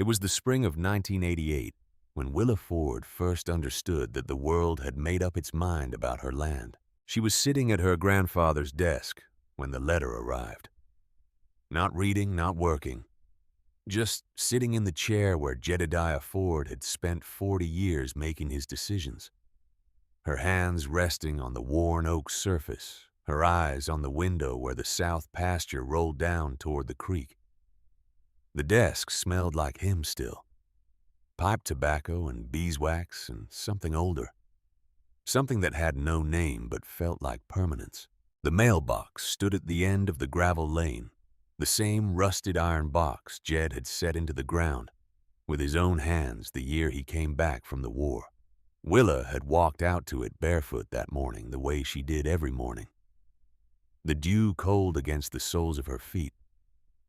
It was the spring of 1988 when Willa Ford first understood that the world had made up its mind about her land. She was sitting at her grandfather's desk when the letter arrived. Not reading, not working. Just sitting in the chair where Jedediah Ford had spent 40 years making his decisions. Her hands resting on the worn oak surface, her eyes on the window where the south pasture rolled down toward the creek. The desk smelled like him still. Pipe tobacco and beeswax and something older. Something that had no name but felt like permanence. The mailbox stood at the end of the gravel lane, the same rusted iron box Jed had set into the ground with his own hands the year he came back from the war. Willa had walked out to it barefoot that morning the way she did every morning. The dew cold against the soles of her feet,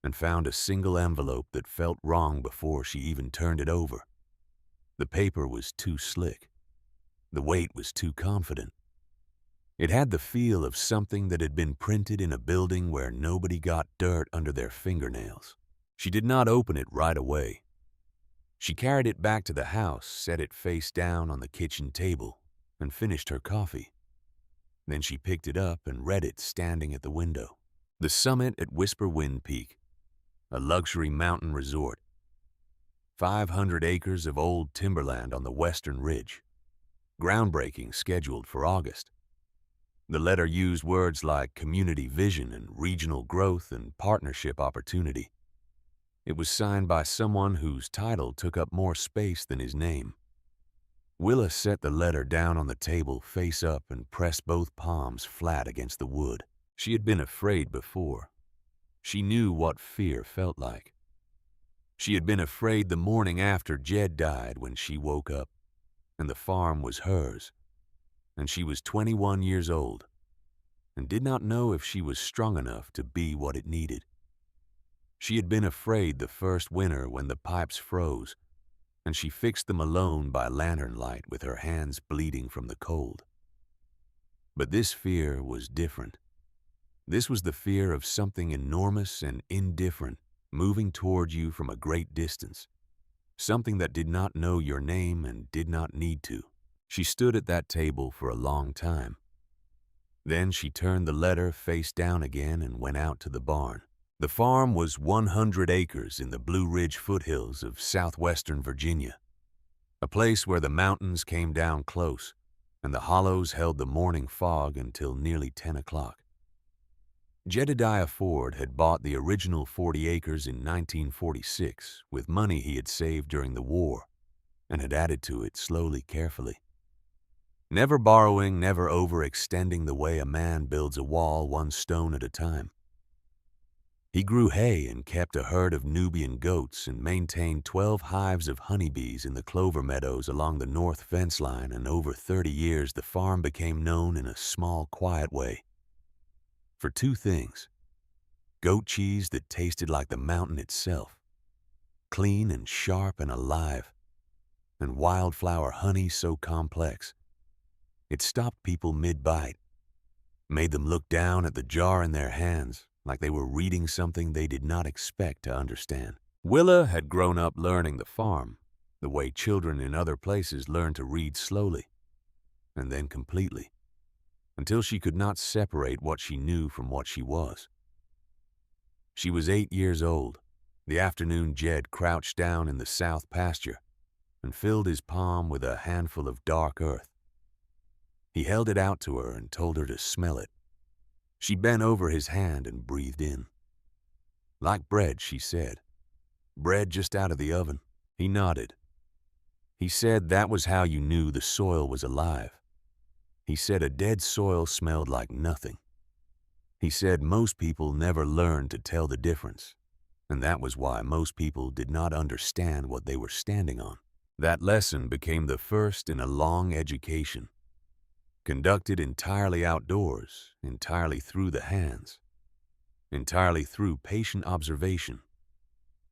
and found a single envelope that felt wrong before she even turned it over. The paper was too slick. The weight was too confident. It had the feel of something that had been printed in a building where nobody got dirt under their fingernails. She did not open it right away. She carried it back to the house, set it face down on the kitchen table, and finished her coffee. Then she picked it up and read it standing at the window. The summit at Whisper Wind Peak, a luxury mountain resort. 500 acres of old timberland on the western ridge. Groundbreaking scheduled for August. The letter used words like community vision and regional growth and partnership opportunity. It was signed by someone whose title took up more space than his name. Willa set the letter down on the table face up and pressed both palms flat against the wood. She had been afraid before. She knew what fear felt like. She had been afraid the morning after Jed died when she woke up, and the farm was hers, and she was 21 years old, and did not know if she was strong enough to be what it needed. She had been afraid the first winter when the pipes froze, and she fixed them alone by lantern light with her hands bleeding from the cold. But this fear was different. This was the fear of something enormous and indifferent moving toward you from a great distance, something that did not know your name and did not need to. She stood at that table for a long time. Then she turned the letter face down again and went out to the barn. The farm was 100 acres in the Blue Ridge foothills of southwestern Virginia, a place where the mountains came down close and the hollows held the morning fog until nearly 10 o'clock. Jedediah Ford had bought the original 40 acres in 1946 with money he had saved during the war and had added to it slowly, carefully. Never borrowing, never overextending the way a man builds a wall one stone at a time. He grew hay and kept a herd of Nubian goats and maintained 12 hives of honeybees in the clover meadows along the north fence line, and over 30 years the farm became known in a small, quiet way for two things: goat cheese that tasted like the mountain itself, clean and sharp and alive, and wildflower honey so complex it stopped people mid-bite, made them look down at the jar in their hands like they were reading something they did not expect to understand. Willa had grown up learning the farm the way children in other places learn to read slowly, and then completely, until she could not separate what she knew from what she was. She was 8 years old, the afternoon Jed crouched down in the south pasture and filled his palm with a handful of dark earth. He held it out to her and told her to smell it. She bent over his hand and breathed in. "Like bread," she said. "Bread just out of the oven." He nodded. He said that was how you knew the soil was alive. He said a dead soil smelled like nothing. He said most people never learned to tell the difference, and that was why most people did not understand what they were standing on. That lesson became the first in a long education, conducted entirely outdoors, entirely through the hands, entirely through patient observation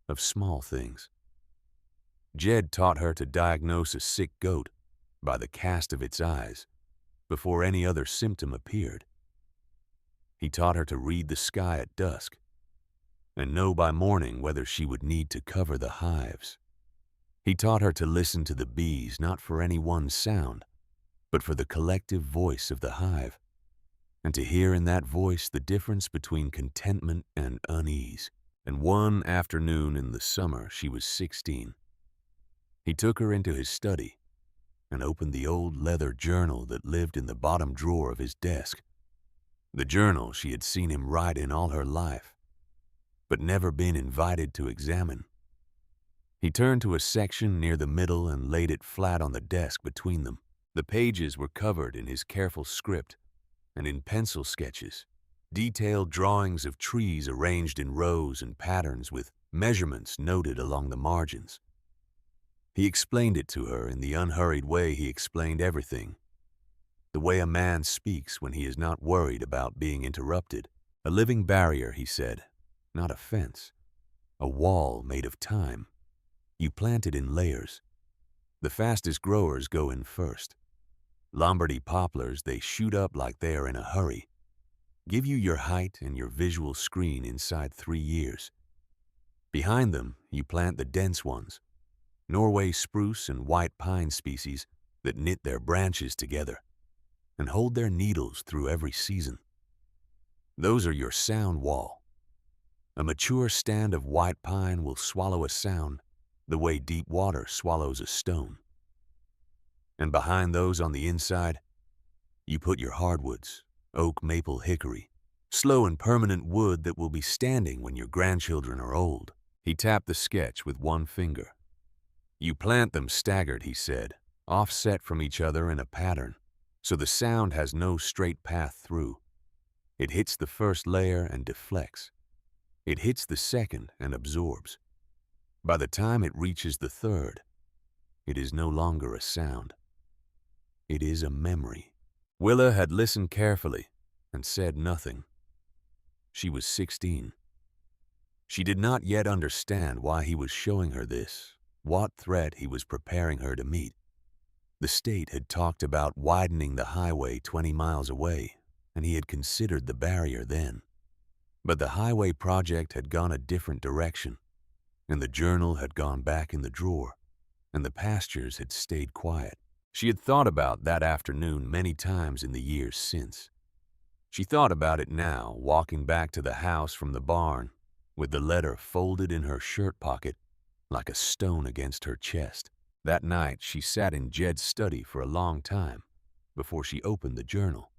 of small things. Jed taught her to diagnose a sick goat by the cast of its eyes before any other symptom appeared. He taught her to read the sky at dusk and know by morning whether she would need to cover the hives. He taught her to listen to the bees not for any one sound, but for the collective voice of the hive, and to hear in that voice the difference between contentment and unease. And one afternoon in the summer, she was 16. He took her into his study and opened the old leather journal that lived in the bottom drawer of his desk. The journal she had seen him write in all her life, but never been invited to examine. He turned to a section near the middle and laid it flat on the desk between them. The pages were covered in his careful script and in pencil sketches, detailed drawings of trees arranged in rows and patterns with measurements noted along the margins. He explained it to her in the unhurried way he explained everything, the way a man speaks when he is not worried about being interrupted. A living barrier, he said, not a fence, a wall made of time. You plant it in layers. The fastest growers go in first. Lombardy poplars, they shoot up like they are in a hurry. Give you your height and your visual screen inside 3 years. Behind them, you plant the dense ones, Norway spruce and white pine species that knit their branches together and hold their needles through every season. Those are your sound wall. A mature stand of white pine will swallow a sound the way deep water swallows a stone. And behind those on the inside, you put your hardwoods, oak, maple, hickory, slow and permanent wood that will be standing when your grandchildren are old. He tapped the sketch with one finger. You plant them staggered, he said, offset from each other in a pattern, so the sound has no straight path through. It hits the first layer and deflects. It hits the second and absorbs. By the time it reaches the third, it is no longer a sound. It is a memory. Willa had listened carefully and said nothing. She was 16. She did not yet understand why he was showing her this, what threat he was preparing her to meet. The state had talked about widening the highway 20 miles away, and he had considered the barrier then. But the highway project had gone a different direction, and the journal had gone back in the drawer, and the pastures had stayed quiet. She had thought about that afternoon many times in the years since. She thought about it now, walking back to the house from the barn, with the letter folded in her shirt pocket like a stone against her chest. That night, she sat in Jed's study for a long time before she opened the journal.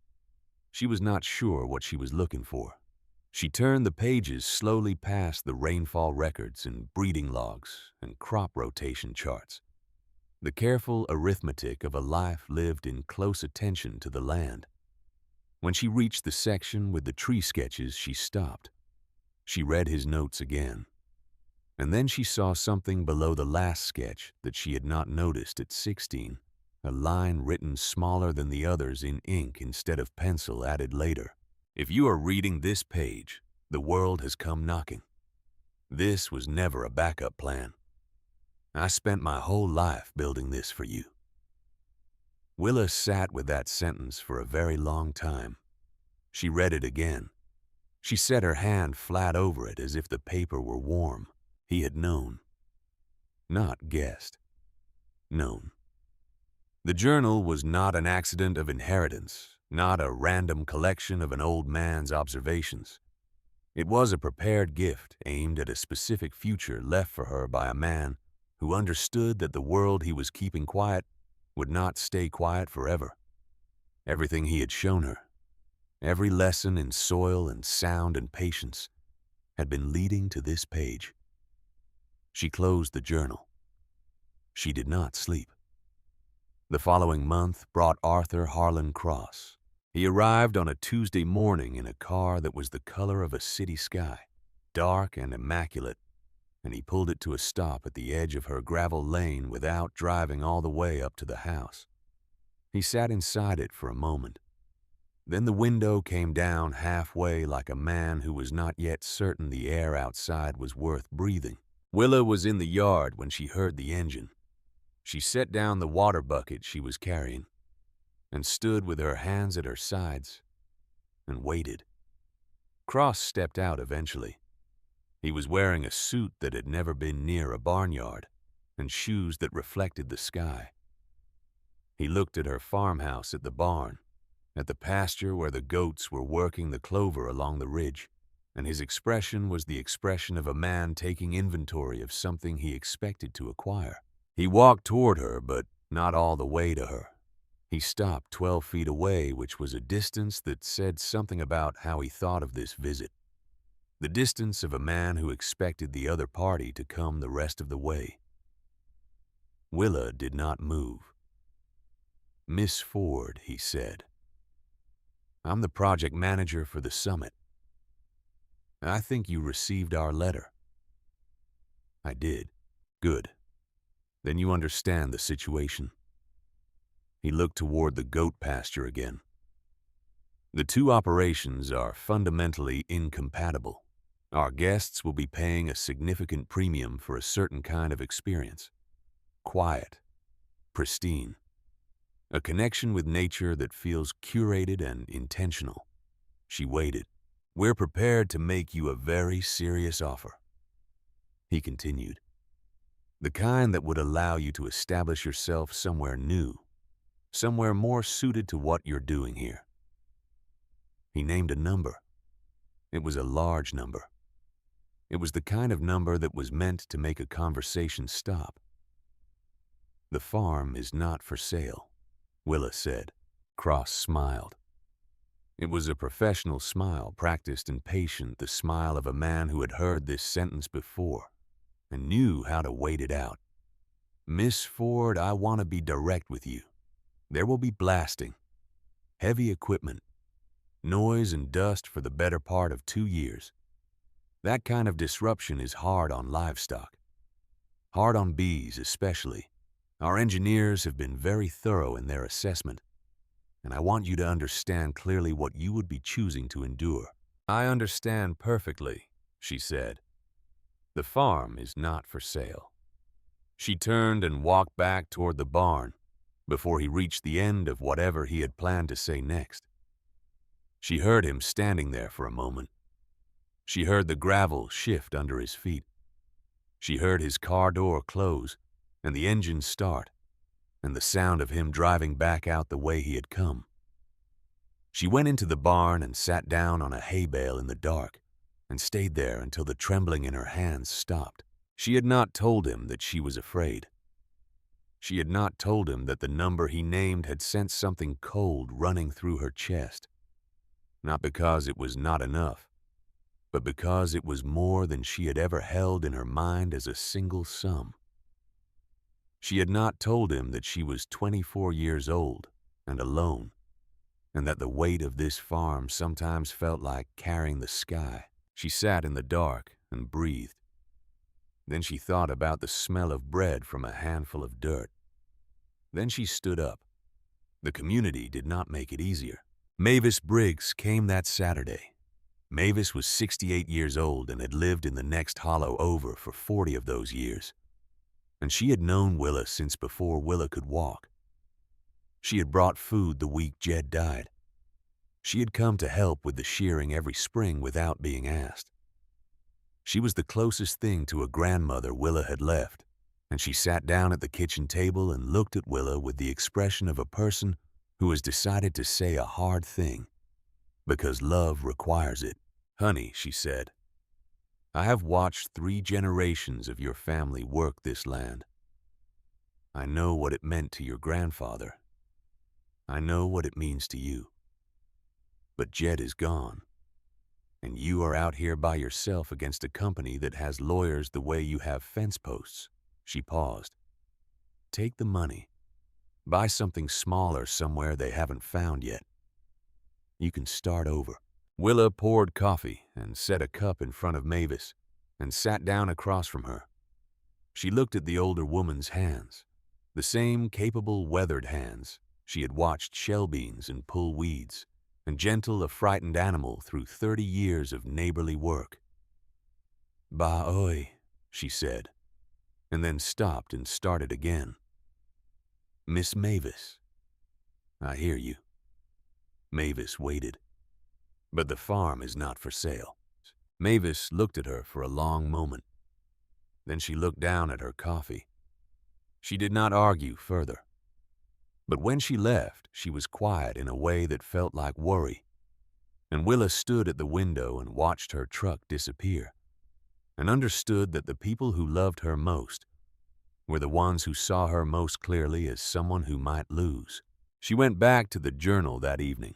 She was not sure what she was looking for. She turned the pages slowly past the rainfall records and breeding logs and crop rotation charts, the careful arithmetic of a life lived in close attention to the land. When she reached the section with the tree sketches, she stopped. She read his notes again, and then she saw something below the last sketch that she had not noticed at 16, a line written smaller than the others in ink instead of pencil added later. If you are reading this page, the world has come knocking. This was never a backup plan. I spent my whole life building this for you. Willa sat with that sentence for a very long time. She read it again. She set her hand flat over it as if the paper were warm. He had known. Not guessed. Known. The journal was not an accident of inheritance, not a random collection of an old man's observations. It was a prepared gift aimed at a specific future left for her by a man who understood that the world he was keeping quiet would not stay quiet forever. Everything he had shown her, every lesson in soil and sound and patience, had been leading to this page. She closed the journal. She did not sleep. The following month brought Arthur Harlan Cross. He arrived on a Tuesday morning in a car that was the color of a city sky, dark and immaculate, and he pulled it to a stop at the edge of her gravel lane without driving all the way up to the house. He sat inside it for a moment. Then the window came down halfway like a man who was not yet certain the air outside was worth breathing. Willa was in the yard when she heard the engine. She set down the water bucket she was carrying and stood with her hands at her sides and waited. Cross stepped out eventually. He was wearing a suit that had never been near a barnyard, and shoes that reflected the sky. He looked at her farmhouse, at the barn, at the pasture where the goats were working the clover along the ridge, and his expression was the expression of a man taking inventory of something he expected to acquire. He walked toward her, but not all the way to her. He stopped 12 feet away, which was a distance that said something about how he thought of this visit. The distance of a man who expected the other party to come the rest of the way. Willa did not move. "Miss Ford," he said, "I'm the project manager for the summit. I think you received our letter." "I did." "Good. Then you understand the situation." He looked toward the goat pasture again. "The two operations are fundamentally incompatible. Our guests will be paying a significant premium for a certain kind of experience. Quiet, pristine, a connection with nature that feels curated and intentional." She waited. "We're prepared to make you a very serious offer." He continued. "The kind that would allow you to establish yourself somewhere new, somewhere more suited to what you're doing here." He named a number. It was a large number. It was the kind of number that was meant to make a conversation stop. "The farm is not for sale," Willa said. Cross smiled. It was a professional smile, practiced and patient, the smile of a man who had heard this sentence before and knew how to wait it out. "Miss Ford, I want to be direct with you. There will be blasting, heavy equipment, noise and dust for the better part of 2 years. That kind of disruption is hard on livestock, hard on bees especially. Our engineers have been very thorough in their assessment, and I want you to understand clearly what you would be choosing to endure." "I understand perfectly," she said. "The farm is not for sale." She turned and walked back toward the barn before he reached the end of whatever he had planned to say next. She heard him standing there for a moment. She heard the gravel shift under his feet. She heard his car door close and the engine start, and the sound of him driving back out the way he had come. She went into the barn and sat down on a hay bale in the dark and stayed there until the trembling in her hands stopped. She had not told him that she was afraid. She had not told him that the number he named had sent something cold running through her chest. Not because it was not enough, but because it was more than she had ever held in her mind as a single sum. She had not told him that she was 24 years old and alone, and that the weight of this farm sometimes felt like carrying the sky. She sat in the dark and breathed. Then she thought about the smell of bread from a handful of dirt. Then she stood up. The community did not make it easier. Mavis Briggs came that Saturday. Mavis was 68 years old and had lived in the next hollow over for 40 of those years. And she had known Willa since before Willa could walk. She had brought food the week Jed died. She had come to help with the shearing every spring without being asked. She was the closest thing to a grandmother Willa had left, and she sat down at the kitchen table and looked at Willa with the expression of a person who has decided to say a hard thing because love requires it. "Honey," she said, "I have watched 3 generations of your family work this land. I know what it meant to your grandfather. I know what it means to you. But Jed is gone, and you are out here by yourself against a company that has lawyers the way you have fence posts." She paused. "Take the money. Buy something smaller somewhere they haven't found yet. You can start over." Willa poured coffee and set a cup in front of Mavis and sat down across from her. She looked at the older woman's hands, the same capable, weathered hands she had watched shell beans and pull weeds and gentle a frightened animal through 30 years of neighborly work. "Ba oi," she said, and then stopped and started again. "Miss Mavis, I hear you." Mavis waited. "But the farm is not for sale." Mavis looked at her for a long moment. Then she looked down at her coffee. She did not argue further. But when she left, she was quiet in a way that felt like worry, and Willa stood at the window and watched her truck disappear, and understood that the people who loved her most were the ones who saw her most clearly as someone who might lose. She went back to the journal that evening.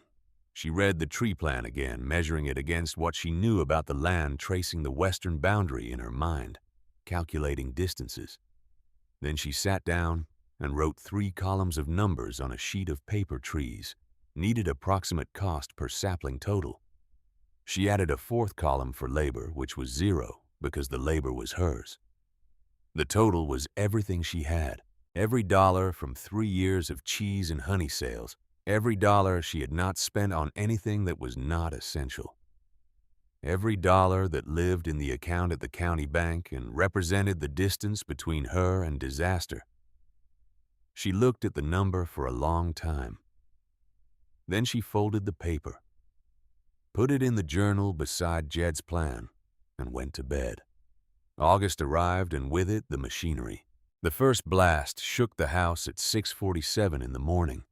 She read the tree plan again, measuring it against what she knew about the land, tracing the western boundary in her mind, calculating distances. Then she sat down and wrote 3 columns of numbers on a sheet of paper. Trees needed approximate cost per sapling total. She added a 4th column for labor, which was 0 because the labor was hers. The total was everything she had, every dollar from 3 years of cheese and honey sales, every dollar she had not spent on anything that was not essential. Every dollar that lived in the account at the county bank and represented the distance between her and disaster. She looked at the number for a long time. Then she folded the paper, put it in the journal beside Jed's plan, and went to bed. August arrived, and with it the machinery. The first blast shook the house at 6:47 in the morning,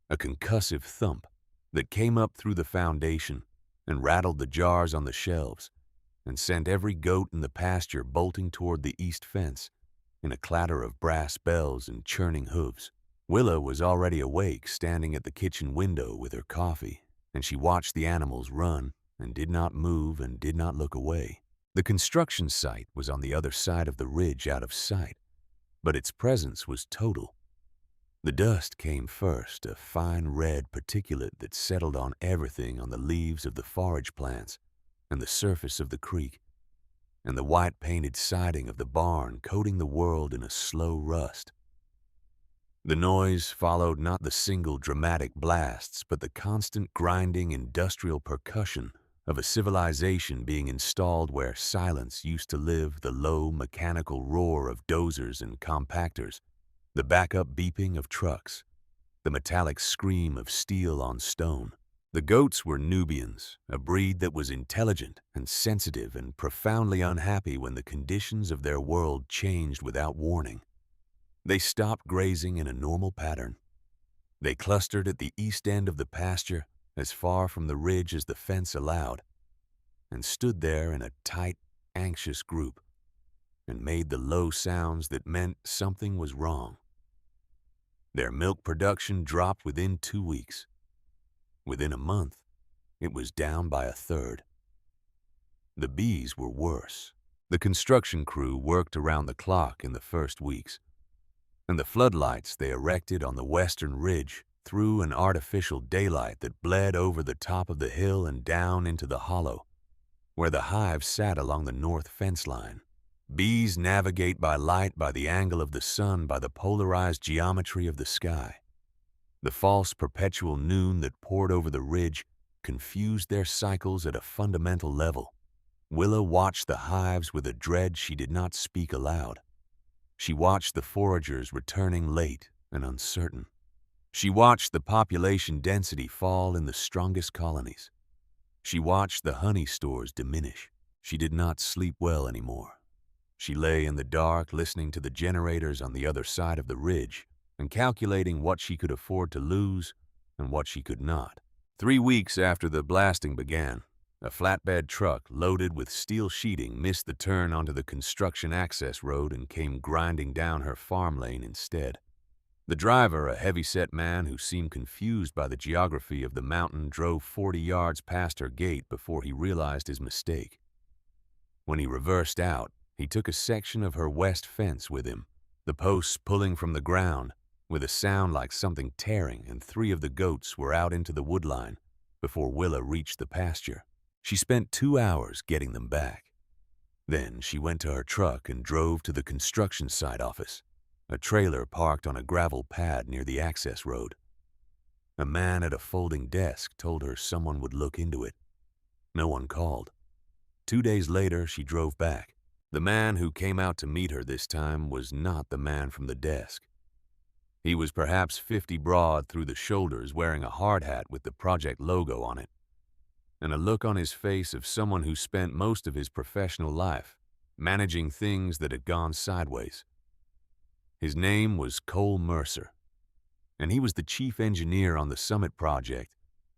a concussive thump that came up through the foundation and rattled the jars on the shelves and sent every goat in the pasture bolting toward the east fence in a clatter of brass bells and churning hooves. Willa was already awake, standing at the kitchen window with her coffee, and she watched the animals run and did not move and did not look away. The construction site was on the other side of the ridge, out of sight, but its presence was total. The dust came first, a fine red particulate that settled on everything, on the leaves of the forage plants and the surface of the creek, and the white painted siding of the barn, coating the world in a slow rust. The noise followed not the single dramatic blasts, but the constant grinding industrial percussion of a civilization being installed where silence used to live, the low mechanical roar of dozers and compactors, the backup beeping of trucks, the metallic scream of steel on stone. The goats were Nubians, a breed that was intelligent and sensitive and profoundly unhappy when the conditions of their world changed without warning. They stopped grazing in a normal pattern. They clustered at the east end of the pasture, as far from the ridge as the fence allowed, and stood there in a tight, anxious group, and made the low sounds that meant something was wrong. Their milk production dropped within 2 weeks. Within a month, it was down by 1/3. The bees were worse. The construction crew worked around the clock in the first weeks, and the floodlights they erected on the western ridge threw an artificial daylight that bled over the top of the hill and down into the hollow, where the hives sat along the north fence line. Bees navigate by light, by the angle of the sun, by the polarized geometry of the sky. The false perpetual noon that poured over the ridge confused their cycles at a fundamental level. Willa watched the hives with a dread she did not speak aloud. She watched the foragers returning late and uncertain. She watched the population density fall in the strongest colonies. She watched the honey stores diminish. She did not sleep well anymore. She lay in the dark, listening to the generators on the other side of the ridge and calculating what she could afford to lose and what she could not. 3 weeks after the blasting began, a flatbed truck loaded with steel sheeting missed the turn onto the construction access road and came grinding down her farm lane instead. The driver, a heavy-set man who seemed confused by the geography of the mountain, drove 40 yards past her gate before he realized his mistake. When he reversed out, he took a section of her west fence with him, the posts pulling from the ground with a sound like something tearing, and 3 of the goats were out into the woodline before Willa reached the pasture. She spent 2 hours getting them back. Then she went to her truck and drove to the construction site office, a trailer parked on a gravel pad near the access road. A man at a folding desk told her someone would look into it. No one called. 2 days later, she drove back. The man who came out to meet her this time was not the man from the desk. He was perhaps 50 broad through the shoulders, wearing a hard hat with the project logo on it, and a look on his face of someone who spent most of his professional life managing things that had gone sideways. His name was Cole Mercer, and he was the chief engineer on the Summit project,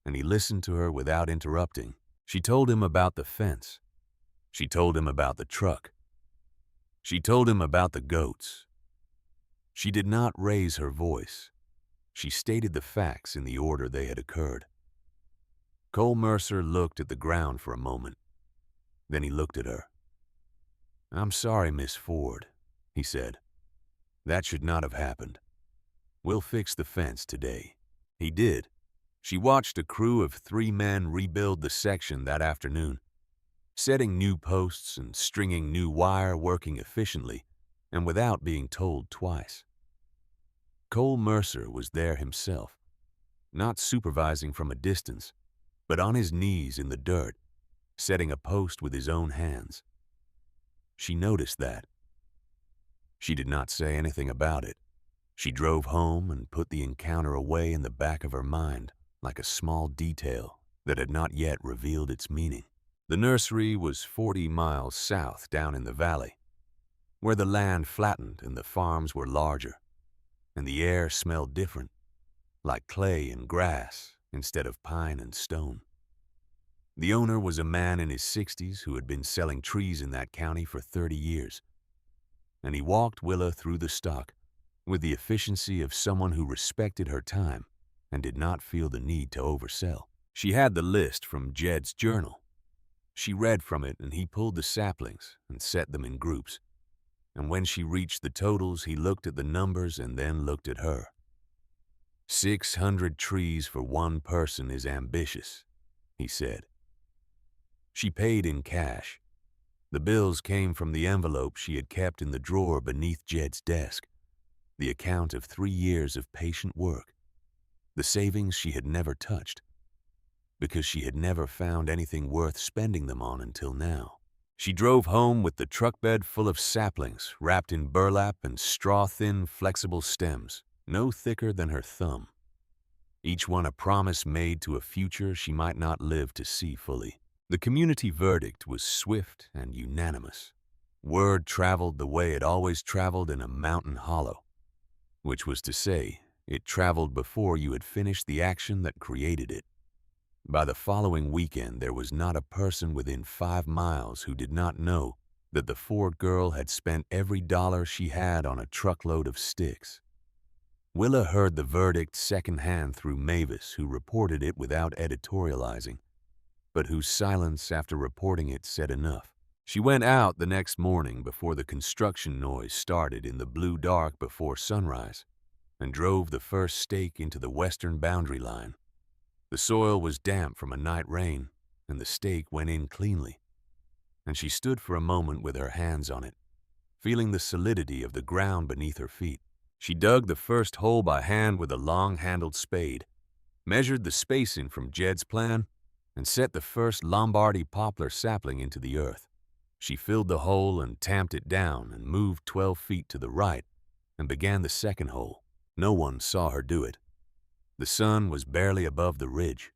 and he listened to her without interrupting. She told him about the fence. She told him about the truck. She told him about the goats. She did not raise her voice. She stated the facts in the order they had occurred. Cole Mercer looked at the ground for a moment. Then he looked at her. "I'm sorry, Miss Ford," he said. "That should not have happened. We'll fix the fence today." He did. She watched a crew of 3 men rebuild the section that afternoon, setting new posts and stringing new wire, working efficiently and without being told twice. Cole Mercer was there himself, not supervising from a distance, but on his knees in the dirt, setting a post with his own hands. She noticed that. She did not say anything about it. She drove home and put the encounter away in the back of her mind like a small detail that had not yet revealed its meaning. The nursery was 40 miles south down in the valley, where the land flattened and the farms were larger, and the air smelled different, like clay and grass instead of pine and stone. The owner was a man in his 60s who had been selling trees in that county for 30 years, and he walked Willa through the stock with the efficiency of someone who respected her time and did not feel the need to oversell. She had the list from Jed's journal. She read from it, and he pulled the saplings and set them in groups. And when she reached the totals, he looked at the numbers and then looked at her. 600 trees for one person is ambitious, he said. She paid in cash. The bills came from the envelope she had kept in the drawer beneath Jed's desk, the account of 3 years of patient work, the savings she had never touched, because she had never found anything worth spending them on until now. She drove home with the truck bed full of saplings wrapped in burlap and straw-thin, flexible stems, no thicker than her thumb, each one a promise made to a future she might not live to see fully. The community verdict was swift and unanimous. Word traveled the way it always traveled in a mountain hollow, which was to say, it traveled before you had finished the action that created it. By the following weekend, there was not a person within 5 miles who did not know that the Ford girl had spent every dollar she had on a truckload of sticks. Willa heard the verdict secondhand through Mavis, who reported it without editorializing, but whose silence after reporting it said enough. She went out the next morning before the construction noise started in the blue dark before sunrise, and drove the first stake into the western boundary line. The soil was damp from a night rain, and the stake went in cleanly, and she stood for a moment with her hands on it, feeling the solidity of the ground beneath her feet. She dug the first hole by hand with a long-handled spade, measured the spacing from Jed's plan, and set the first Lombardy poplar sapling into the earth. She filled the hole and tamped it down and moved 12 feet to the right and began the second hole. No one saw her do it. The sun was barely above the ridge.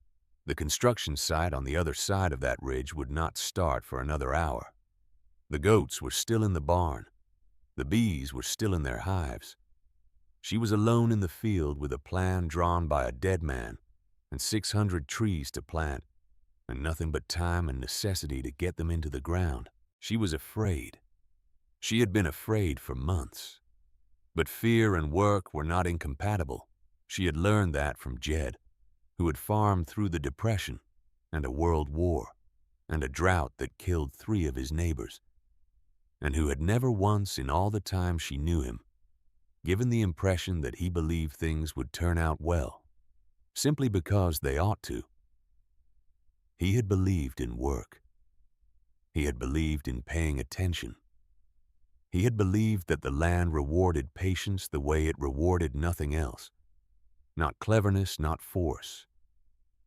The construction site on the other side of that ridge would not start for another hour. The goats were still in the barn. The bees were still in their hives. She was alone in the field with a plan drawn by a dead man and 600 trees to plant, and nothing but time and necessity to get them into the ground. She was afraid. She had been afraid for months. But fear and work were not incompatible. She had learned that from Jed, who had farmed through the Depression and a world war and a drought that killed 3 of his neighbors, and who had never once in all the time she knew him given the impression that he believed things would turn out well, simply because they ought to. He had believed in work. He had believed in paying attention. He had believed that the land rewarded patience the way it rewarded nothing else. Not cleverness, not force.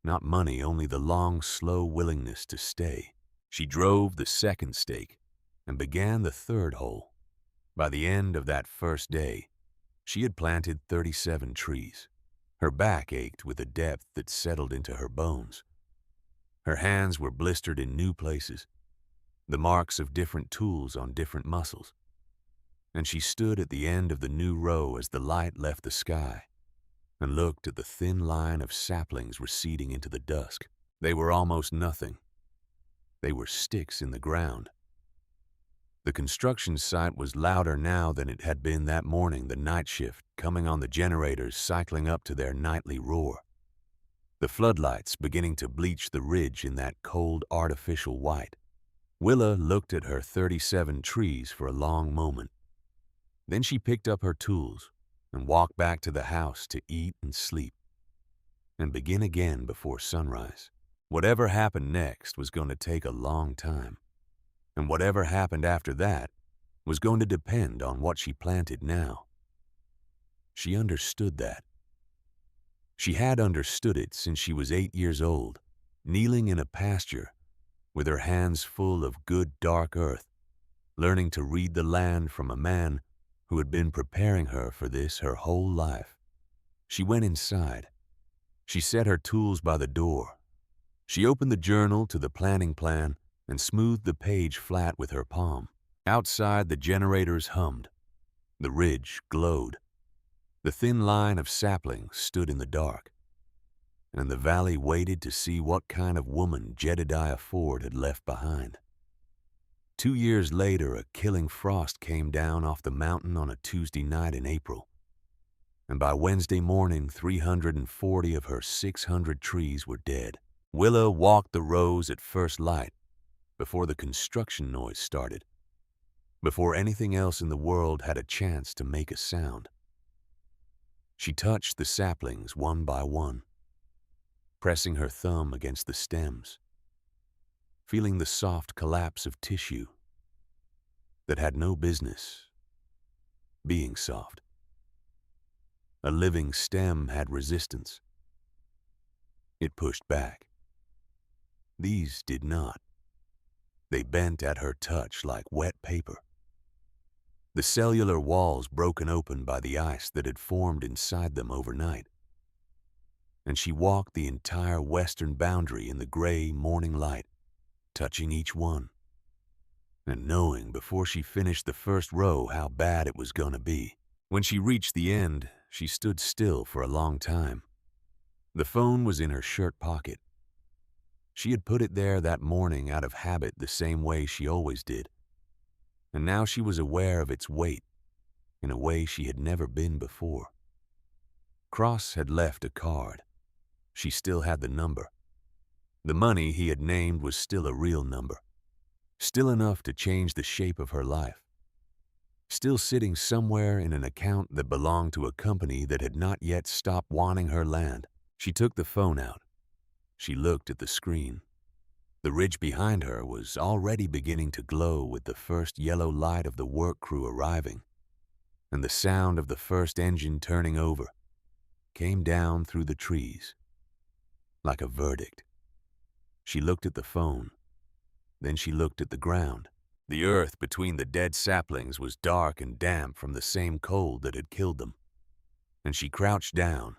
Not money, only the long, slow willingness to stay. She drove the second stake and began the third hole. By the end of that first day, she had planted 37 trees. Her back ached with a depth that settled into her bones. Her hands were blistered in new places, the marks of different tools on different muscles. and she stood at the end of the new row as the light left the sky and looked at the thin line of saplings receding into the dusk. They were almost nothing. They were sticks in the ground. The construction site was louder now than it had been that morning, the night shift coming on the generators cycling up to their nightly roar. The floodlights beginning to bleach the ridge in that cold artificial white. Willa looked at her 37 trees for a long moment. Then she picked up her tools and walked back to the house to eat and sleep and begin again before sunrise. Whatever happened next was going to take a long time, and whatever happened after that was going to depend on what she planted now. She understood that. She had understood it since she was 8 years old, kneeling in a pasture with her hands full of good dark earth, learning to read the land from a man who had been preparing her for this her whole life. She went inside. She set her tools by the door. She opened the journal to the planting plan and smoothed the page flat with her palm. Outside, the generators hummed. The ridge glowed. The thin line of saplings stood in the dark, and the valley waited to see what kind of woman Jedediah Ford had left behind. 2 years later, a killing frost came down off the mountain on a Tuesday night in April, and by Wednesday morning, 340 of her 600 trees were dead. Willa walked the rows at first light, before the construction noise started, before anything else in the world had a chance to make a sound. She touched the saplings one by one, pressing her thumb against the stems, feeling the soft collapse of tissue that had no business being soft. A living stem had resistance. It pushed back. These did not. They bent at her touch like wet paper. The cellular walls broken open by the ice that had formed inside them overnight. And she walked the entire western boundary in the gray morning light, touching each one, and knowing before she finished the first row how bad it was going to be. When she reached the end, she stood still for a long time. The phone was in her shirt pocket. She had put it there that morning out of habit, the same way she always did. And now she was aware of its weight in a way she had never been before. Cross had left a card. She still had the number. The money he had named was still a real number, still enough to change the shape of her life, still sitting somewhere in an account that belonged to a company that had not yet stopped wanting her land. She took the phone out. She looked at the screen. The ridge behind her was already beginning to glow with the first yellow light of the work crew arriving, and the sound of the first engine turning over came down through the trees like a verdict. She looked at the phone. Then she looked at the ground. The earth between the dead saplings was dark and damp from the same cold that had killed them, and she crouched down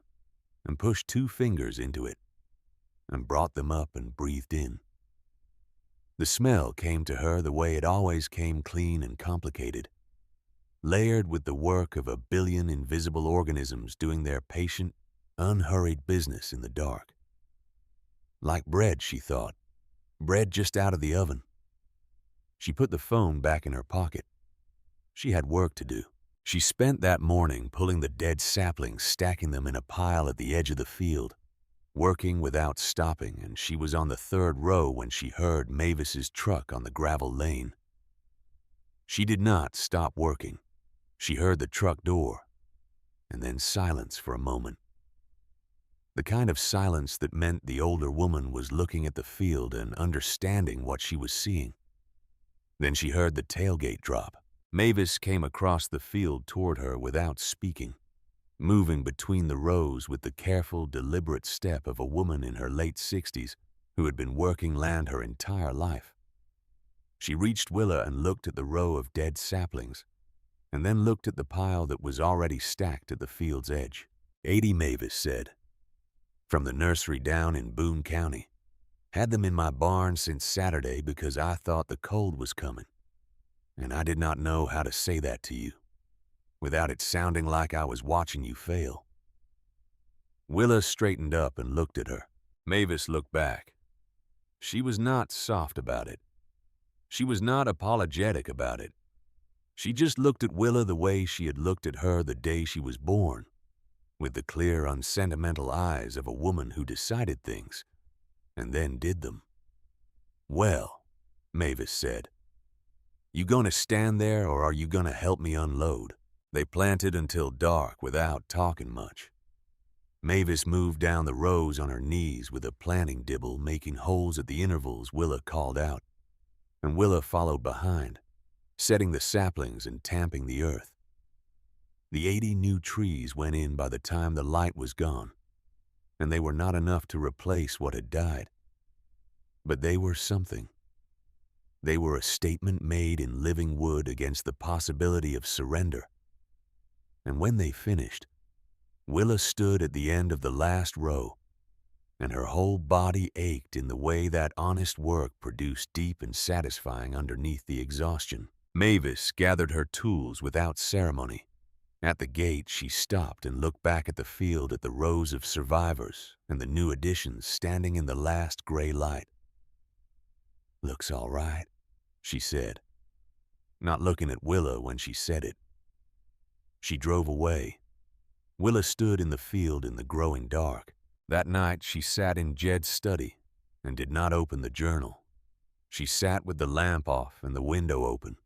and pushed 2 fingers into it and brought them up and breathed in. The smell came to her the way it always came, clean and complicated, layered with the work of a billion invisible organisms doing their patient, unhurried business in the dark. Like bread, she thought. Bread just out of the oven. She put the phone back in her pocket. She had work to do. She spent that morning pulling the dead saplings, stacking them in a pile at the edge of the field, working without stopping, and she was on the 3rd row when she heard Mavis's truck on the gravel lane. She did not stop working. She heard the truck door, and then silence for a moment. The kind of silence that meant the older woman was looking at the field and understanding what she was seeing. Then she heard the tailgate drop. Mavis came across the field toward her without speaking, moving between the rows with the careful, deliberate step of a woman in her late 60s who had been working land her entire life. She reached Willa and looked at the row of dead saplings, and then looked at the pile that was already stacked at the field's edge. 80, Mavis said. From the nursery down in Boone County. Had them in my barn since Saturday because I thought the cold was coming. And I did not know how to say that to you. without it sounding like I was watching you fail." Willa straightened up and looked at her. Mavis looked back. She was not soft about it. She was not apologetic about it. She just looked at Willa the way she had looked at her the day she was born, with the clear, unsentimental eyes of a woman who decided things and then did them. "Well," Mavis said, "you gonna stand there or are you gonna help me unload?" They planted until dark without talking much. Mavis moved down the rows on her knees with a planting dibble, making holes at the intervals Willa called out, and Willa followed behind, setting the saplings and tamping the earth. The 80 new trees went in by the time the light was gone, and they were not enough to replace what had died. But they were something. They were a statement made in living wood against the possibility of surrender. And when they finished, Willa stood at the end of the last row, and her whole body ached in the way that honest work produced deep and satisfying underneath the exhaustion. Mavis gathered her tools without ceremony. At the gate, she stopped and looked back at the field at the rows of survivors and the new additions standing in the last gray light. "Looks all right," she said, not looking at Willa when she said it. She drove away. Willa stood in the field in the growing dark. That night, she sat in Jed's study and did not open the journal. She sat with the lamp off and the window open,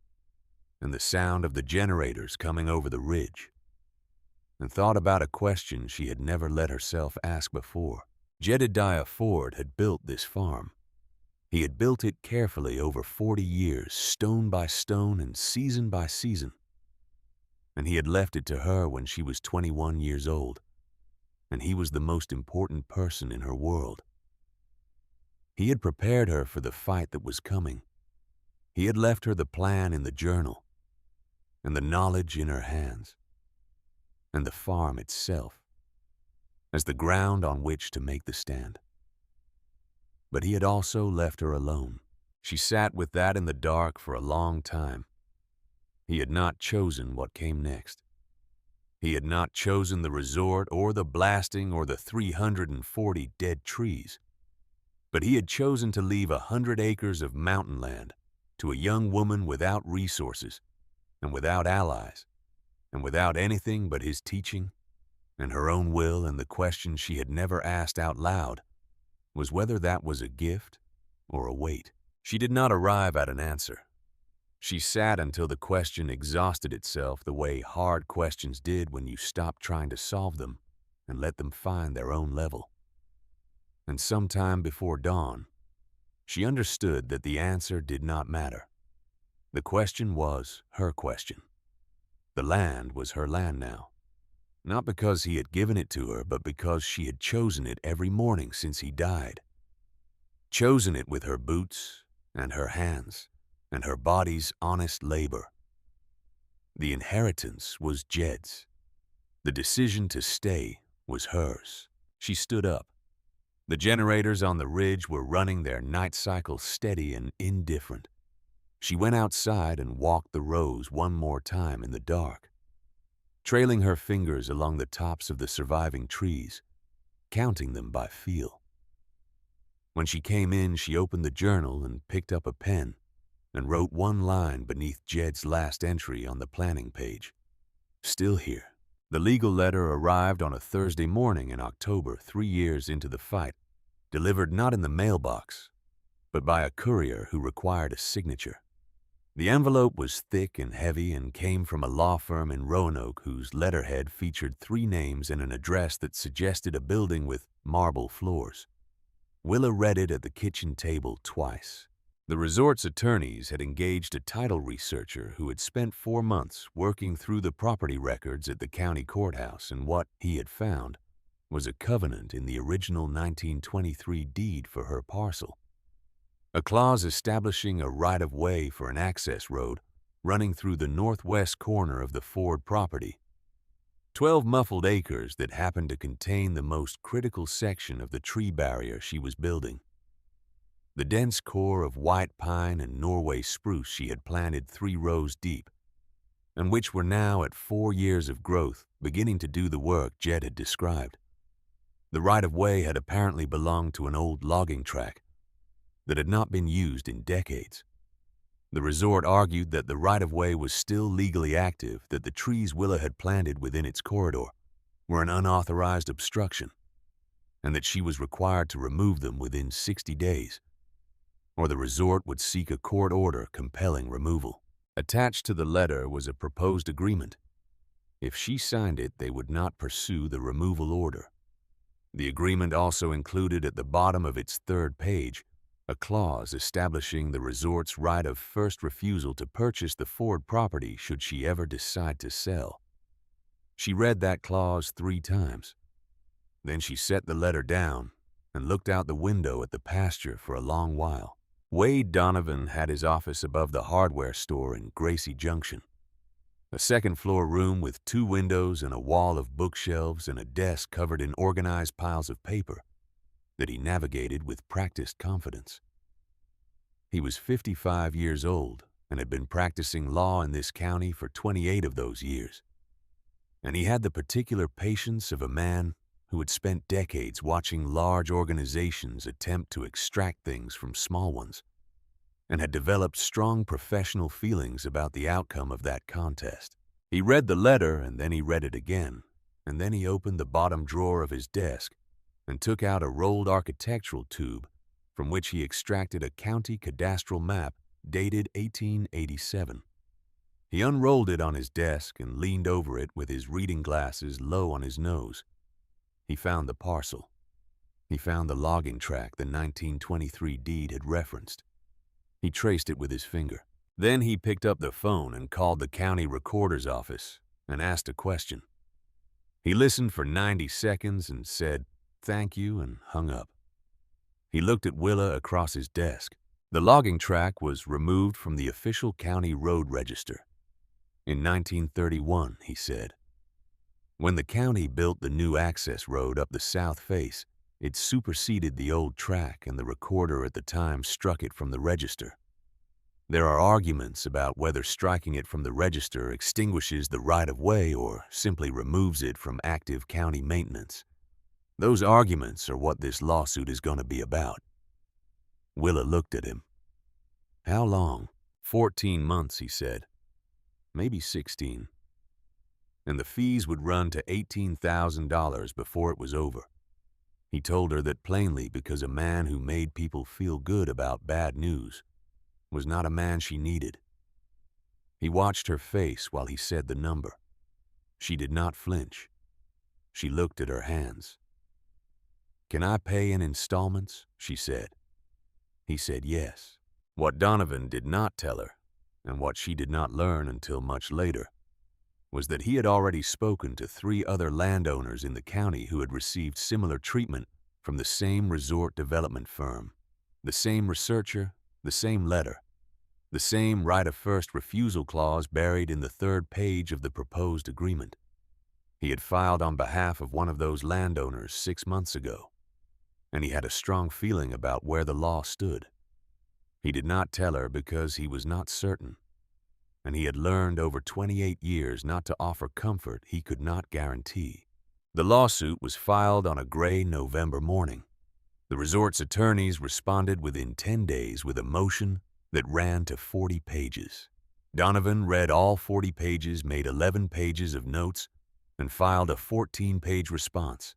and the sound of the generators coming over the ridge, and thought about a question she had never let herself ask before. Jedediah Ford had built this farm. He had built it carefully over 40 years, stone by stone and season by season. And he had left it to her when she was 21 years old, and he was the most important person in her world. He had prepared her for the fight that was coming. He had left her the plan in the journal, and the knowledge in her hands, and the farm itself as the ground on which to make the stand. But he had also left her alone. She sat with that in the dark for a long time. He had not chosen what came next. He had not chosen the resort or the blasting or the 340 dead trees. But he had chosen to leave 100 acres of mountain land to a young woman without resources and without allies and without anything but his teaching and her own will, and the question she had never asked out loud was whether that was a gift or a weight. She did not arrive at an answer. She sat until the question exhausted itself the way hard questions did when you stopped trying to solve them and let them find their own level. And sometime before dawn, she understood that the answer did not matter. The question was her question. The land was her land now. Not because he had given it to her, but because she had chosen it every morning since he died. Chosen it with her boots and her hands and her body's honest labor. The inheritance was Jed's. The decision to stay was hers. She stood up. The generators on the ridge were running their night cycle steady and indifferent. She went outside and walked the rows one more time in the dark, trailing her fingers along the tops of the surviving trees, counting them by feel. When she came in, she opened the journal and picked up a pen and wrote one line beneath Jed's last entry on the planning page. Still here. The legal letter arrived on a Thursday morning in October, 3 years into the fight, delivered not in the mailbox, but by a courier who required a signature. The envelope was thick and heavy and came from a law firm in Roanoke whose letterhead featured 3 names and an address that suggested a building with marble floors. Willa read it at the kitchen table twice. The resort's attorneys had engaged a title researcher who had spent 4 months working through the property records at the county courthouse, and what he had found was a covenant in the original 1923 deed for her parcel. A clause establishing a right-of-way for an access road running through the northwest corner of the Ford property. 12 muffled acres that happened to contain the most critical section of the tree barrier she was building. The dense core of white pine and Norway spruce she had planted 3 rows deep, and which were now at 4 years of growth, beginning to do the work Jed had described. The right-of-way had apparently belonged to an old logging track that had not been used in decades. The resort argued that the right-of-way was still legally active, that the trees Willa had planted within its corridor were an unauthorized obstruction, and that she was required to remove them within 60 days, or the resort would seek a court order compelling removal. Attached to the letter was a proposed agreement. If she signed it, they would not pursue the removal order. The agreement also included at the bottom of its 3rd page a clause establishing the resort's right of first refusal to purchase the Ford property should she ever decide to sell. She read that clause 3 times. Then she set the letter down and looked out the window at the pasture for a long while. Wade Donovan had his office above the hardware store in Gracie Junction. A 2nd-floor room with 2 windows and a wall of bookshelves and a desk covered in organized piles of paper that he navigated with practiced confidence. He was 55 years old and had been practicing law in this county for 28 of those years. And he had the particular patience of a man who had spent decades watching large organizations attempt to extract things from small ones, and had developed strong professional feelings about the outcome of that contest. He read the letter, and then he read it again, and then he opened the bottom drawer of his desk and took out a rolled architectural tube from which he extracted a county cadastral map dated 1887. He unrolled it on his desk and leaned over it with his reading glasses low on his nose. He found the parcel. He found the logging track the 1923 deed had referenced. He traced it with his finger. Then he picked up the phone and called the county recorder's office and asked a question. He listened for 90 seconds and said, "Thank you," and hung up. He looked at Willa across his desk. The logging track was removed from the official county road register in 1931, he said. When the county built the new access road up the south face, it superseded the old track, and the recorder at the time struck it from the register. There are arguments about whether striking it from the register extinguishes the right-of-way or simply removes it from active county maintenance. Those arguments are what this lawsuit is going to be about. Willa looked at him. "How long?" 14 months, he said. "Maybe 16. And the fees would run to $18,000 before it was over." He told her that plainly because a man who made people feel good about bad news was not a man she needed. He watched her face while he said the number. She did not flinch. She looked at her hands. "Can I pay in installments?" she said. He said yes. What Donovan did not tell her, and what she did not learn until much later, was that he had already spoken to 3 other landowners in the county who had received similar treatment from the same resort development firm. The same researcher, the same letter, the same right of first refusal clause buried in the 3rd page of the proposed agreement. He had filed on behalf of one of those landowners 6 months ago, and he had a strong feeling about where the law stood. He did not tell her because he was not certain, and he had learned over 28 years not to offer comfort he could not guarantee. The lawsuit was filed on a gray November morning. The resort's attorneys responded within 10 days with a motion that ran to 40 pages. Donovan read all 40 pages, made 11 pages of notes, and filed a 14-page response.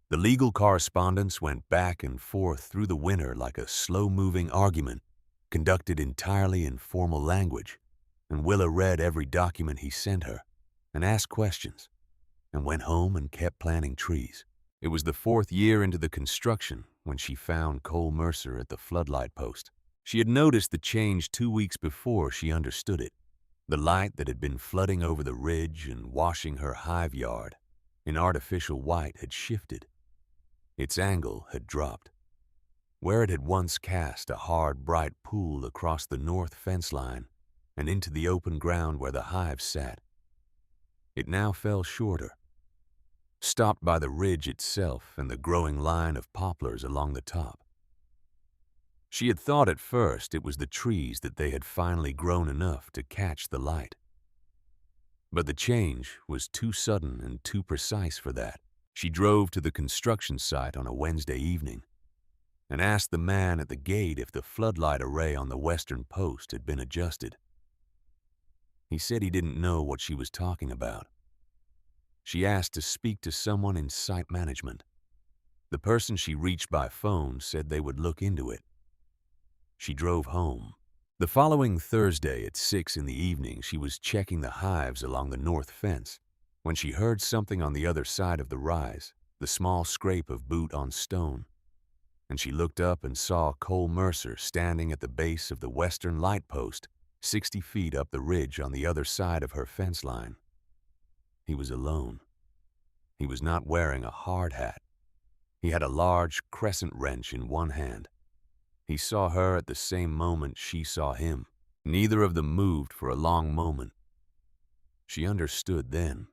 The legal correspondence went back and forth through the winter like a slow-moving argument conducted entirely in formal language, and Willa read every document he sent her and asked questions and went home and kept planting trees. It was the 4th year into the construction when she found Cole Mercer at the floodlight post. She had noticed the change 2 weeks before she understood it. The light that had been flooding over the ridge and washing her hive yard in artificial white had shifted. Its angle had dropped. Where it had once cast a hard, bright pool across the north fence line and into the open ground where the hives sat, it now fell shorter, stopped by the ridge itself and the growing line of poplars along the top. She had thought at first it was the trees that they had finally grown enough to catch the light. But the change was too sudden and too precise for that. She drove to the construction site on a Wednesday evening and asked the man at the gate if the floodlight array on the western post had been adjusted. He said he didn't know what she was talking about. She asked to speak to someone in site management. The person she reached by phone said they would look into it. She drove home. The following Thursday at 6 in the evening, she was checking the hives along the north fence when she heard something on the other side of the rise, the small scrape of boot on stone. And she looked up and saw Cole Mercer standing at the base of the western light post, 60 feet up the ridge on the other side of her fence line. He was alone. He was not wearing a hard hat. He had a large crescent wrench in one hand. He saw her at the same moment she saw him. Neither of them moved for a long moment. She understood then.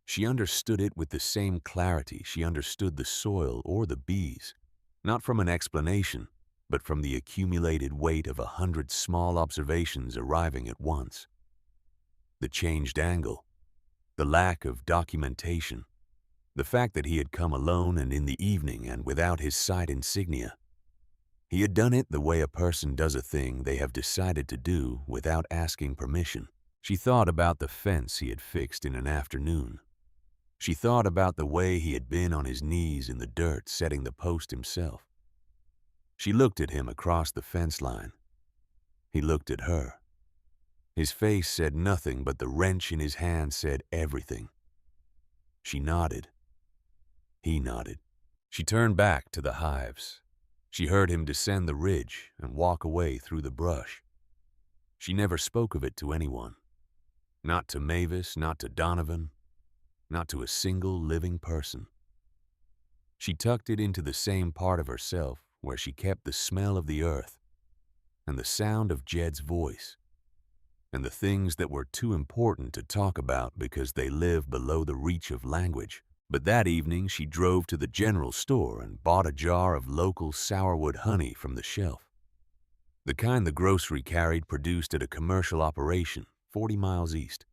She understood it with the same clarity she understood the soil or the bees, not from an explanation, but from the accumulated weight of 100 small observations arriving at once. The changed angle, the lack of documentation, the fact that he had come alone and in the evening and without his site insignia. He had done it the way a person does a thing they have decided to do without asking permission. She thought about the fence he had fixed in an afternoon. She thought about the way he had been on his knees in the dirt setting the post himself. She looked at him across the fence line. He looked at her. His face said nothing, but the wrench in his hand said everything. She nodded. He nodded. She turned back to the hives. She heard him descend the ridge and walk away through the brush. She never spoke of it to anyone. Not to Mavis, not to Donovan, not to a single living person. She tucked it into the same part of herself where she kept the smell of the earth and the sound of Jed's voice and the things that were too important to talk about because they live below the reach of language. But that evening she drove to the general store and bought a jar of local sourwood honey from the shelf. The kind the grocery carried produced at a commercial operation 40 miles east.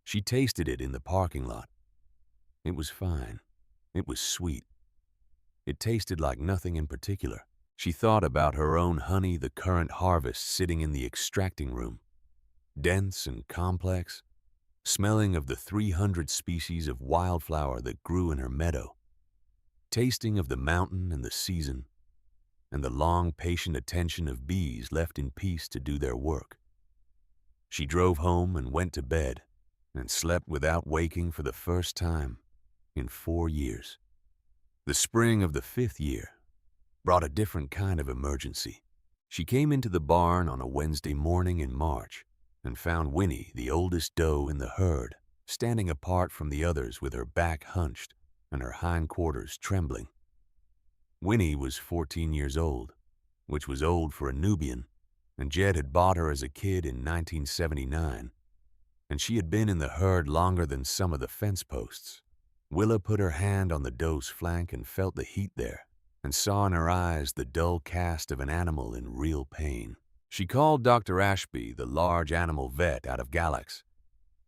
She tasted it in the parking lot. It was fine. It was sweet. It tasted like nothing in particular. She thought about her own honey, the current harvest sitting in the extracting room, dense and complex, smelling of the 300 species of wildflower that grew in her meadow, tasting of the mountain and the season, and the long, patient attention of bees left in peace to do their work. She drove home and went to bed and slept without waking for the first time in 4 years. The spring of the 5th year brought a different kind of emergency. She came into the barn on a Wednesday morning in March and found Winnie, the oldest doe in the herd, standing apart from the others with her back hunched and her hindquarters trembling. Winnie was 14 years old, which was old for a Nubian, and Jed had bought her as a kid in 1979, and she had been in the herd longer than some of the fence posts. Willa put her hand on the doe's flank and felt the heat there, and saw in her eyes the dull cast of an animal in real pain. She called Dr. Ashby, the large animal vet out of Galax,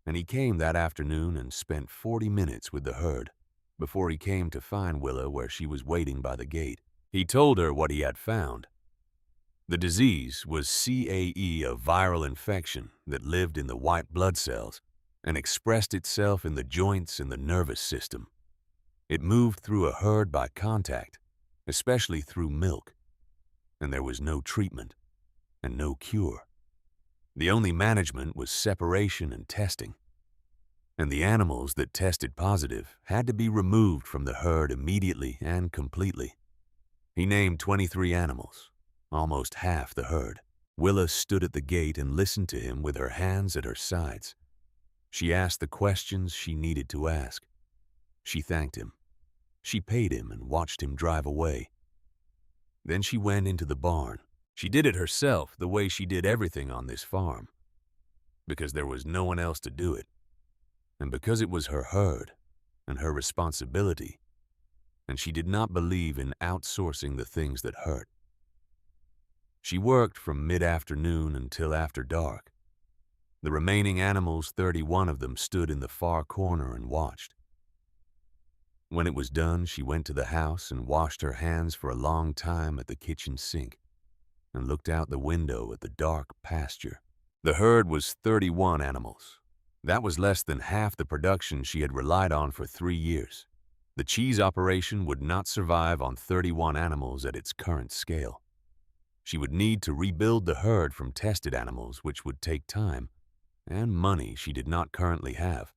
and he came that afternoon and spent 40 minutes with the herd before he came to find Willa where she was waiting by the gate. He told her what he had found. The disease was CAE, a viral infection that lived in the white blood cells and expressed itself in the joints and the nervous system. It moved through a herd by contact, especially through milk, and there was no treatment and no cure. The only management was separation and testing, and the animals that tested positive had to be removed from the herd immediately and completely. He named 23 animals, almost half the herd. Willa stood at the gate and listened to him with her hands at her sides. She asked the questions she needed to ask. She thanked him. She paid him and watched him drive away. Then she went into the barn. She did it herself the way she did everything on this farm, because there was no one else to do it, and because it was her herd and her responsibility, and she did not believe in outsourcing the things that hurt. She worked from mid-afternoon until after dark, The remaining animals, 31 of them, stood in the far corner and watched. When it was done, she went to the house and washed her hands for a long time at the kitchen sink and looked out the window at the dark pasture. The herd was 31 animals. That was less than half the production she had relied on for 3 years. The cheese operation would not survive on 31 animals at its current scale. She would need to rebuild the herd from tested animals, which would take time and money she did not currently have.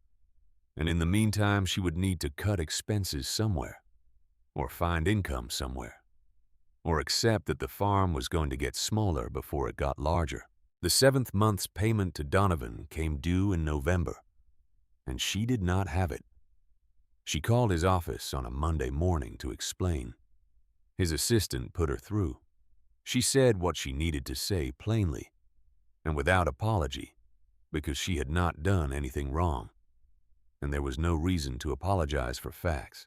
And in the meantime, she would need to cut expenses somewhere, or find income somewhere, or accept that the farm was going to get smaller before it got larger. The 7th month's payment to Donovan came due in November, and she did not have it. She called his office on a Monday morning to explain. His assistant put her through. She said what she needed to say plainly and without apology, because she had not done anything wrong, and there was no reason to apologize for facts.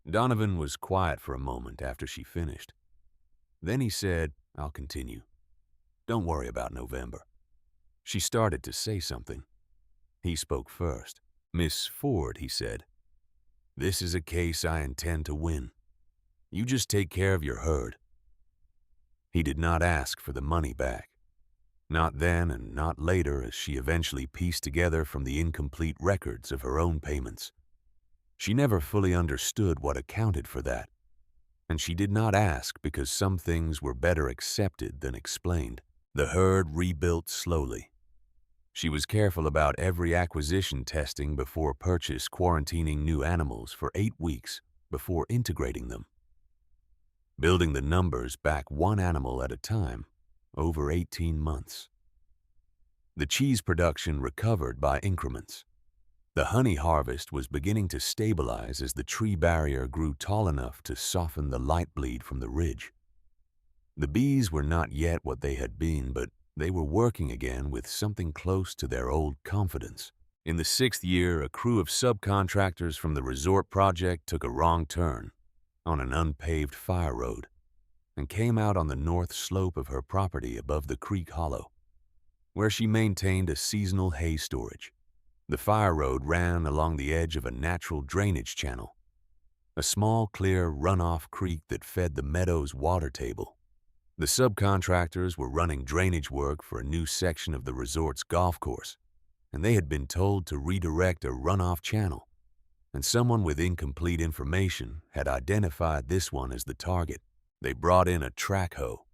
Donovan was quiet for a moment after she finished. Then he said, "I'll continue. Don't worry about November." She started to say something. He spoke first. "Miss Ford," he said, "this is a case I intend to win. You just take care of your herd." He did not ask for the money back. Not then and not later, as she eventually pieced together from the incomplete records of her own payments. She never fully understood what accounted for that, and she did not ask because some things were better accepted than explained. The herd rebuilt slowly. She was careful about every acquisition testing before purchase, quarantining new animals for 8 weeks before integrating them, building the numbers back 1 animal at a time over 18 months. The cheese production recovered by increments. The honey harvest was beginning to stabilize as the tree barrier grew tall enough to soften the light bleed from the ridge. The bees were not yet what they had been, but they were working again with something close to their old confidence. In the 6th year, a crew of subcontractors from the resort project took a wrong turn on an unpaved fire road and came out on the north slope of her property above the creek hollow, where she maintained a seasonal hay storage. The fire road ran along the edge of a natural drainage channel, a small, clear runoff creek that fed the meadow's water table. The subcontractors were running drainage work for a new section of the resort's golf course, and they had been told to redirect a runoff channel, and someone with incomplete information had identified this one as the target. They brought in a track hoe.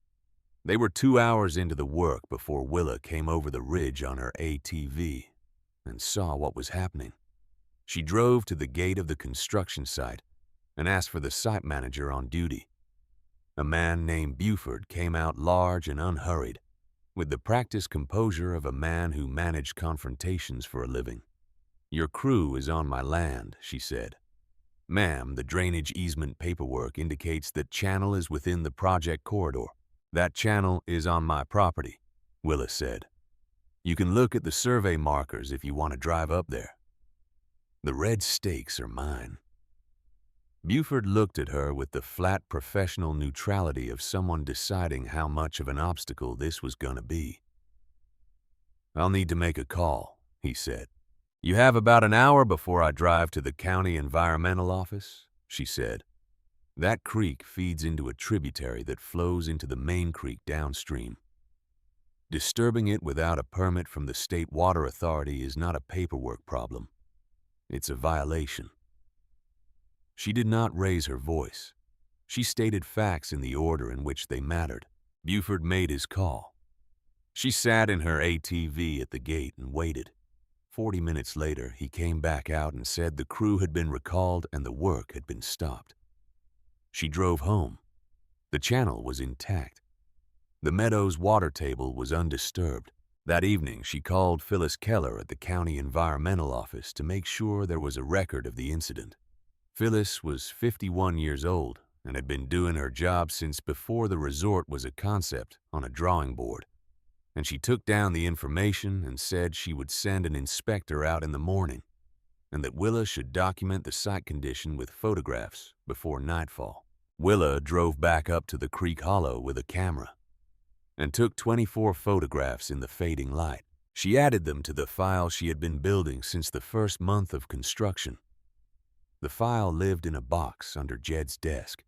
They were 2 hours into the work before Willa came over the ridge on her ATV and saw what was happening. She drove to the gate of the construction site and asked for the site manager on duty. A man named Buford came out large and unhurried, with the practiced composure of a man who managed confrontations for a living. "Your crew is on my land," she said. "Ma'am, the drainage easement paperwork indicates that channel is within the project corridor. That channel is on my property," Willa said. "You can look at the survey markers if you want to drive up there. The red stakes are mine." Buford looked at her with the flat professional neutrality of someone deciding how much of an obstacle this was going to be. "I'll need to make a call," he said. "You have about an hour before I drive to the county environmental office," she said. "That creek feeds into a tributary that flows into the main creek downstream. Disturbing it without a permit from the state water authority is not a paperwork problem. It's a violation." She did not raise her voice. She stated facts in the order in which they mattered. Buford made his call. She sat in her ATV at the gate and waited. 40 minutes later, he came back out and said the crew had been recalled and the work had been stopped. She drove home. The channel was intact. The meadow's water table was undisturbed. That evening, she called Phyllis Keller at the county environmental office to make sure there was a record of the incident. Phyllis was 51 years old and had been doing her job since before the resort was a concept on a drawing board, and she took down the information and said she would send an inspector out in the morning and that Willa should document the site condition with photographs before nightfall. Willa drove back up to the creek hollow with a camera and took 24 photographs in the fading light. She added them to the file she had been building since the first month of construction. The file lived in a box under Jed's desk,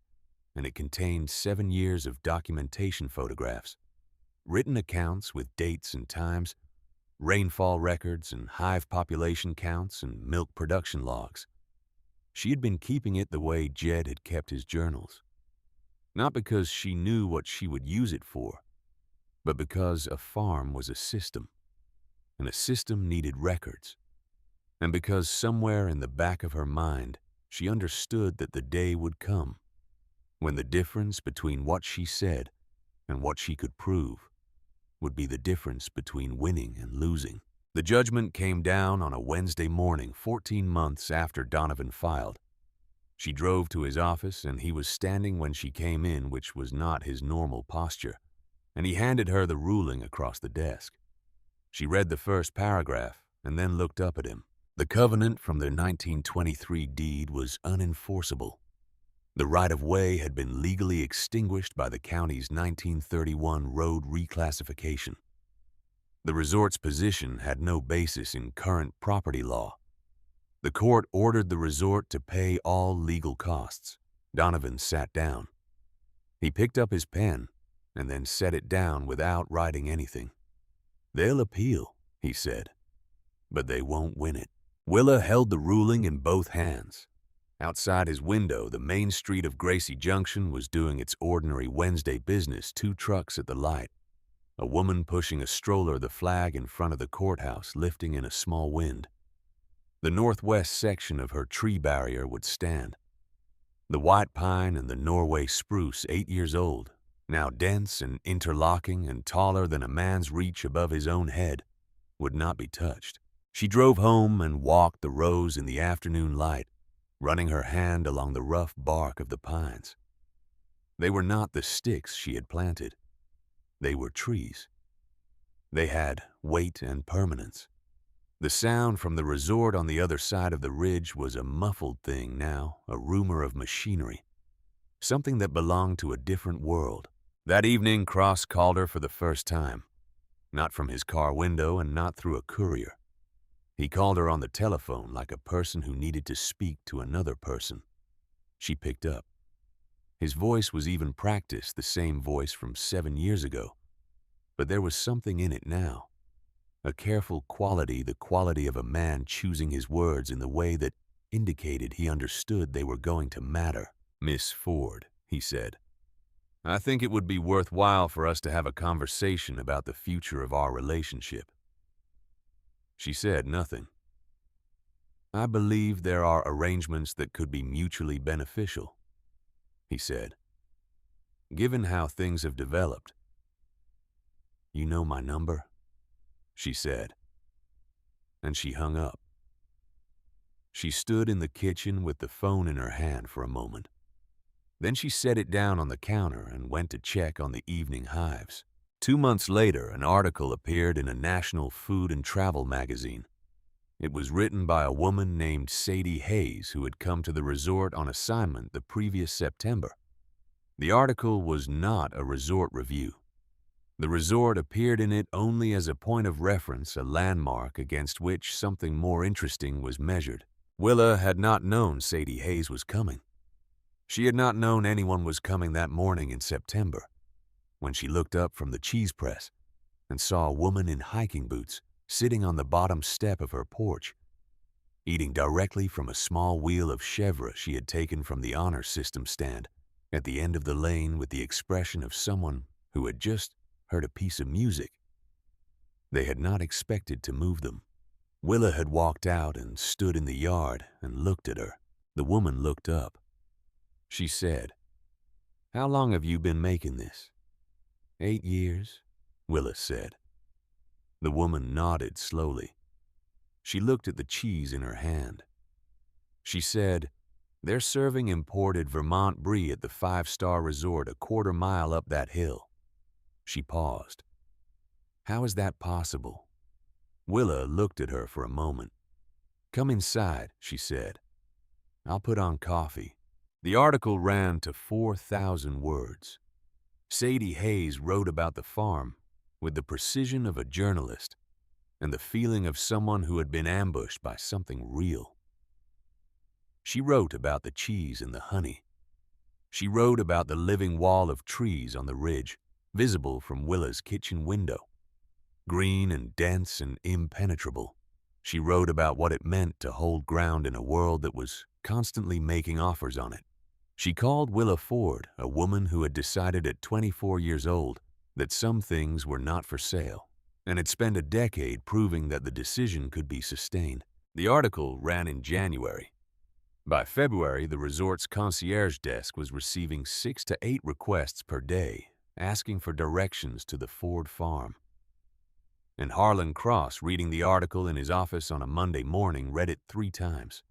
and it contained 7 years of documentation photographs, written accounts with dates and times, rainfall records and hive population counts and milk production logs. She had been keeping it the way Jed had kept his journals, not because she knew what she would use it for, but because a farm was a system, and a system needed records, and because somewhere in the back of her mind she understood that the day would come when the difference between what she said and what she could prove would be the difference between winning and losing. The judgment came down on a Wednesday morning 14 months after Donovan filed. She drove to his office, and he was standing when she came in, which was not his normal posture, and he handed her the ruling across the desk. She read the first paragraph and then looked up at him. The covenant from the 1923 deed was unenforceable. The right-of-way had been legally extinguished by the county's 1931 road reclassification. The resort's position had no basis in current property law. The court ordered the resort to pay all legal costs. Donovan sat down. He picked up his pen and then set it down without writing anything. "They'll appeal," he said, "but they won't win it." Willa held the ruling in both hands. Outside his window, the main street of Gracie Junction was doing its ordinary Wednesday business, 2 trucks at the light. A woman pushing a stroller, the flag in front of the courthouse lifting in a small wind. The northwest section of her tree barrier would stand. The white pine and the Norway spruce, 8 years old, now dense and interlocking and taller than a man's reach above his own head, would not be touched. She drove home and walked the rows in the afternoon light, running her hand along the rough bark of the pines. They were not the sticks she had planted. They were trees. They had weight and permanence. The sound from the resort on the other side of the ridge was a muffled thing now, a rumor of machinery, something that belonged to a different world. That evening, Cross called her for the first time, not from his car window and not through a courier. He called her on the telephone like a person who needed to speak to another person. She picked up. His voice was even practiced, the same voice from 7 years ago, but there was something in it now. A careful quality, the quality of a man choosing his words in the way that indicated he understood they were going to matter. "Miss Ford," he said, "I think it would be worthwhile for us to have a conversation about the future of our relationship." She said nothing. "I believe there are arrangements that could be mutually beneficial," he said, "given how things have developed." "You know my number?" she said, and she hung up. She stood in the kitchen with the phone in her hand for a moment. Then she set it down on the counter and went to check on the evening hives. 2 months later, an article appeared in a national food and travel magazine. It was written by a woman named Sadie Hayes, who had come to the resort on assignment the previous September. The article was not a resort review. The resort appeared in it only as a point of reference, a landmark against which something more interesting was measured. Willa had not known Sadie Hayes was coming. She had not known anyone was coming that morning in September, when she looked up from the cheese press and saw a woman in hiking boots sitting on the bottom step of her porch, eating directly from a small wheel of chèvre she had taken from the honor system stand at the end of the lane with the expression of someone who had just heard a piece of music. They had not expected to move them. Willa had walked out and stood in the yard and looked at her. The woman looked up. She said, "How long have you been making this?" 8 years, Willa said. The woman nodded slowly. She looked at the cheese in her hand. She said, "They're serving imported Vermont brie at the 5-star resort a quarter mile up that hill." She paused. "How is that possible?" Willa looked at her for a moment. "Come inside," she said. "I'll put on coffee." The article ran to 4,000 words. Sadie Hayes wrote about the farm with the precision of a journalist. and the feeling of someone who had been ambushed by something real. She wrote about the cheese and the honey. She wrote about the living wall of trees on the ridge, visible from Willa's kitchen window, green and dense and impenetrable. She wrote about what it meant to hold ground in a world that was constantly making offers on it. She called Willa Ford a woman who had decided at 24 years old that some things were not for sale, and had spent a decade proving that the decision could be sustained. The article ran in January. By February, the resort's concierge desk was receiving 6 to 8 requests per day, asking for directions to the Ford farm. And Harlan Cross, reading the article in his office on a Monday morning, read it 3 times.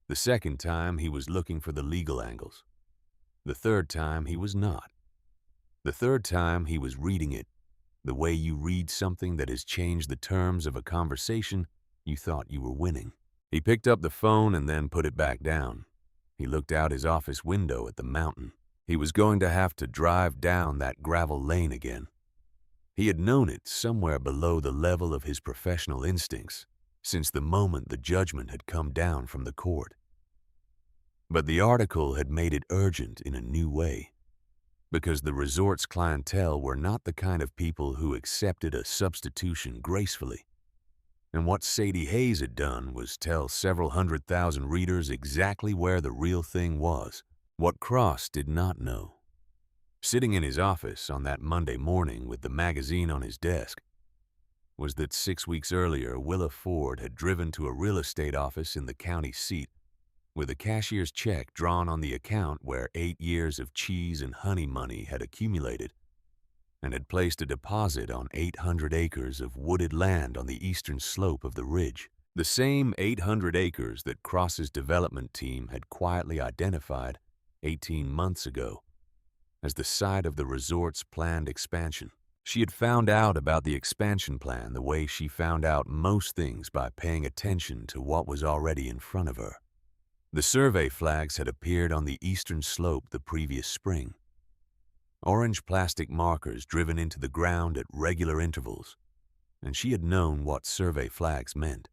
The second time, he was looking for the legal angles. The third time, he was not. The third time, he was reading it, the way you read something that has changed the terms of a conversation you thought you were winning. He picked up the phone and then put it back down. He looked out his office window at the mountain. He was going to have to drive down that gravel lane again. He had known it somewhere below the level of his professional instincts since the moment the judgment had come down from the court. But the article had made it urgent in a new way, because the resort's clientele were not the kind of people who accepted a substitution gracefully. And what Sadie Hayes had done was tell several 100,000 readers exactly where the real thing was, what Cross did not know. Sitting in his office on that Monday morning with the magazine on his desk was that 6 weeks earlier, Willa Ford had driven to a real estate office in the county seat with a cashier's check drawn on the account where 8 years of cheese and honey money had accumulated, and had placed a deposit on 800 acres of wooded land on the eastern slope of the ridge, the same 800 acres that Cross's development team had quietly identified 18 months ago as the site of the resort's planned expansion. She had found out about the expansion plan the way she found out most things, by paying attention to what was already in front of her. The survey flags had appeared on the eastern slope the previous spring. Orange plastic markers driven into the ground at regular intervals, and she had known what survey flags meant.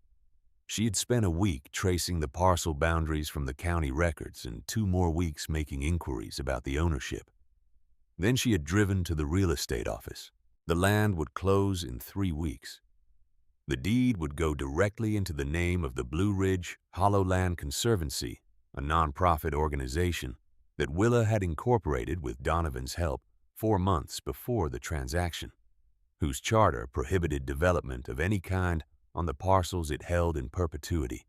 She had spent a week tracing the parcel boundaries from the county records and 2 more weeks making inquiries about the ownership. Then she had driven to the real estate office. The land would close in 3 weeks. The deed would go directly into the name of the Blue Ridge Hollow Land Conservancy, a nonprofit organization that Willa had incorporated with Donovan's help 4 months before the transaction, whose charter prohibited development of any kind on the parcels it held in perpetuity.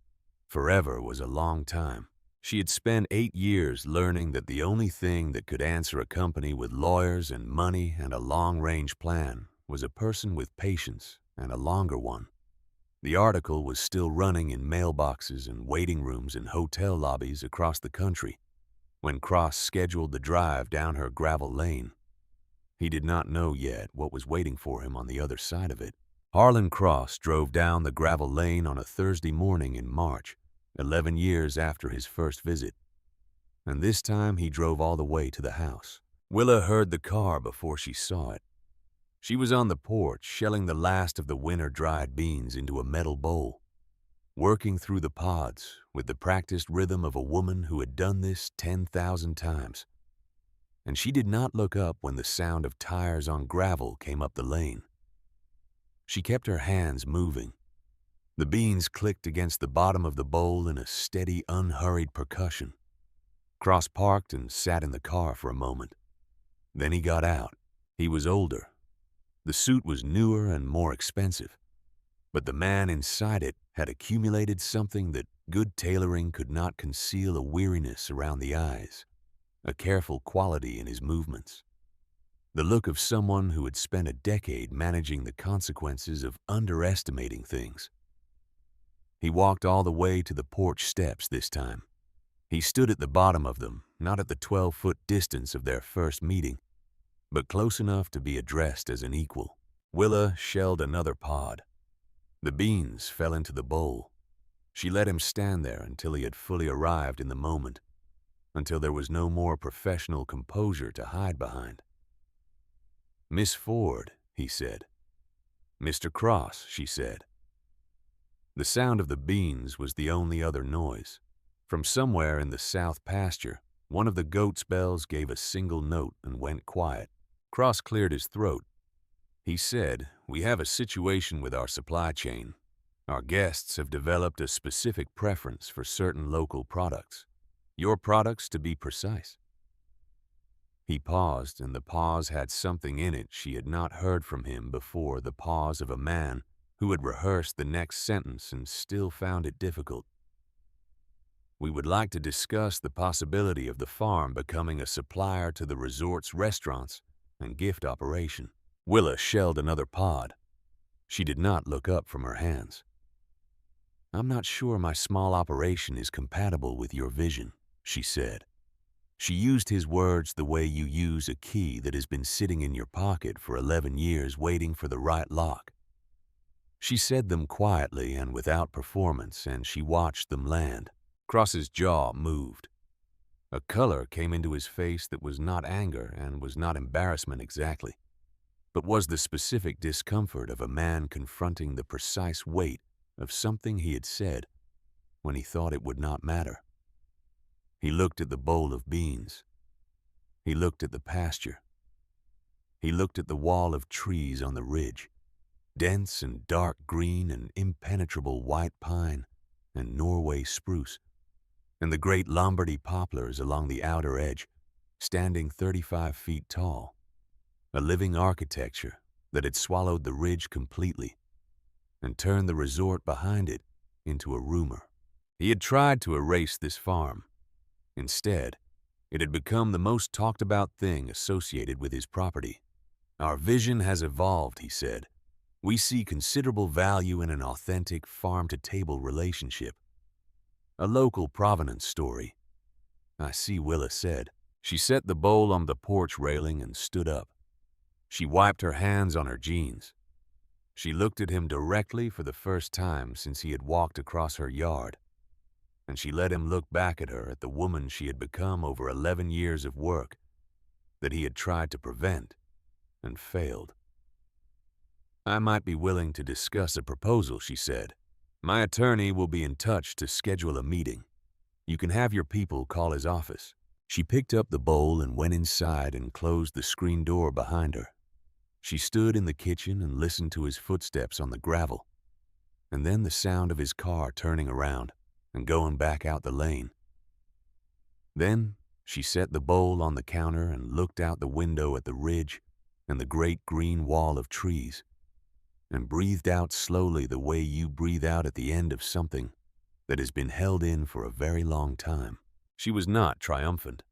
Forever was a long time. She had spent 8 years learning that the only thing that could answer a company with lawyers and money and a long-range plan was a person with patience and a longer one. The article was still running in mailboxes and waiting rooms and hotel lobbies across the country when Cross scheduled the drive down her gravel lane. He did not know yet what was waiting for him on the other side of it. Harlan Cross drove down the gravel lane on a Thursday morning in March, 11 years after his first visit. And this time he drove all the way to the house. Willa heard the car before she saw it. She was on the porch, shelling the last of the winter-dried beans into a metal bowl, working through the pods with the practiced rhythm of a woman who had done this 10,000 times. And she did not look up when the sound of tires on gravel came up the lane. She kept her hands moving. The beans clicked against the bottom of the bowl in a steady, unhurried percussion. Cross parked and sat in the car for a moment. Then he got out. He was older. The suit was newer and more expensive, but the man inside it had accumulated something that good tailoring could not conceal: a weariness around the eyes, a careful quality in his movements, the look of someone who had spent a decade managing the consequences of underestimating things. He walked all the way to the porch steps this time. He stood at the bottom of them, not at the 12-foot distance of their first meeting, but close enough to be addressed as an equal. Willa shelled another pod. The beans fell into the bowl. She let him stand there until he had fully arrived in the moment, until there was no more professional composure to hide behind. "Miss Ford," he said. "Mr. Cross," she said. The sound of the beans was the only other noise. From somewhere in the south pasture, one of the goat's bells gave a single note and went quiet. Cross cleared his throat. He said, "We have a situation with our supply chain. Our guests have developed a specific preference for certain local products. Your products, to be precise." He paused, and the pause had something in it she had not heard from him before, the pause of a man who had rehearsed the next sentence and still found it difficult. "We would like to discuss the possibility of the farm becoming a supplier to the resort's restaurants and gift operation." Willa shelled another pod. She did not look up from her hands. "I'm not sure my small operation is compatible with your vision," she said. She used his words the way you use a key that has been sitting in your pocket for 11 years waiting for the right lock. She said them quietly and without performance, and she watched them land. Cross's jaw moved. A color came into his face that was not anger and was not embarrassment exactly, but was the specific discomfort of a man confronting the precise weight of something he had said when he thought it would not matter. He looked at the bowl of beans. He looked at the pasture. He looked at the wall of trees on the ridge, dense and dark green and impenetrable white pine and Norway spruce, and the great Lombardy poplars along the outer edge, standing 35 feet tall, a living architecture that had swallowed the ridge completely and turned the resort behind it into a rumor. He had tried to erase this farm. Instead, it had become the most talked about thing associated with his property. "Our vision has evolved," he said. "We see considerable value in an authentic farm-to-table relationship. A local provenance story." "I see," Willa said. She set the bowl on the porch railing and stood up. She wiped her hands on her jeans. She looked at him directly for the first time since he had walked across her yard, and she let him look back at her, at the woman she had become over 11 years of work that he had tried to prevent and failed. "I might be willing to discuss a proposal," she said. "My attorney will be in touch to schedule a meeting. You can have your people call his office." She picked up the bowl and went inside and closed the screen door behind her. She stood in the kitchen and listened to his footsteps on the gravel, and then the sound of his car turning around and going back out the lane. Then she set the bowl on the counter and looked out the window at the ridge and the great green wall of trees, and breathed out slowly the way you breathe out at the end of something that has been held in for a very long time. She was not triumphant.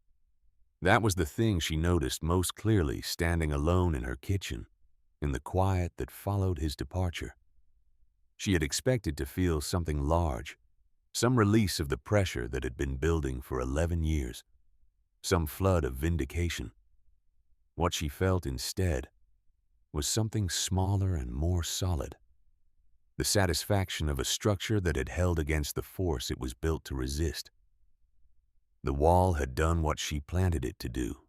That was the thing she noticed most clearly standing alone in her kitchen, in the quiet that followed his departure. She had expected to feel something large, some release of the pressure that had been building for 11 years, some flood of vindication. What she felt instead was something smaller and more solid, the satisfaction of a structure that had held against the force it was built to resist. The wall had done what she planted it to do.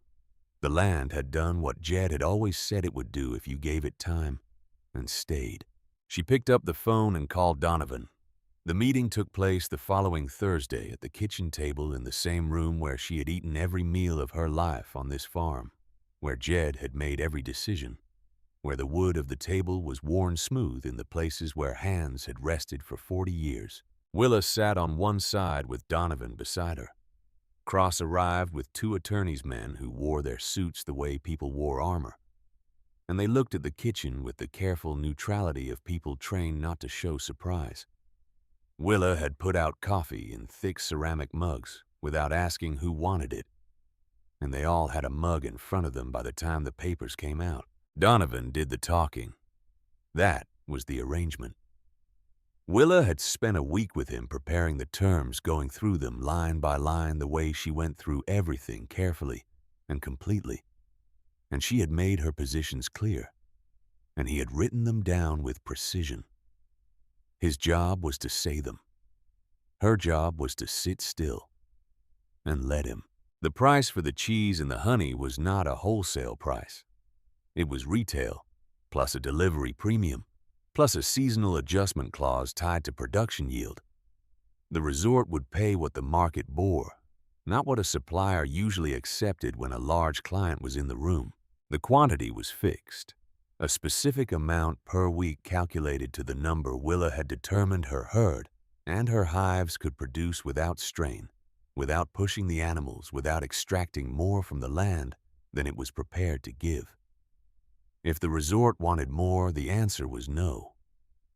The land had done what Jed had always said it would do if you gave it time, and stayed. She picked up the phone and called Donovan. The meeting took place the following Thursday at the kitchen table in the same room where she had eaten every meal of her life on this farm, where Jed had made every decision, where the wood of the table was worn smooth in the places where hands had rested for 40 years. Willa sat on one side with Donovan beside her. Cross arrived with 2 attorney's men who wore their suits the way people wore armor, and they looked at the kitchen with the careful neutrality of people trained not to show surprise. Willa had put out coffee in thick ceramic mugs without asking who wanted it, and they all had a mug in front of them by the time the papers came out. Donovan did the talking. That was the arrangement. Willa had spent a week with him preparing the terms, going through them line by line the way she went through everything carefully and completely, and she had made her positions clear, and he had written them down with precision. His job was to say them. Her job was to sit still and let him. The price for the cheese and the honey was not a wholesale price. It was retail, plus a delivery premium. plus a seasonal adjustment clause tied to production yield. The resort would pay what the market bore, not what a supplier usually accepted when a large client was in the room. The quantity was fixed, a specific amount per week calculated to the number Willa had determined her herd and her hives could produce without strain, without pushing the animals, without extracting more from the land than it was prepared to give. If the resort wanted more, the answer was no.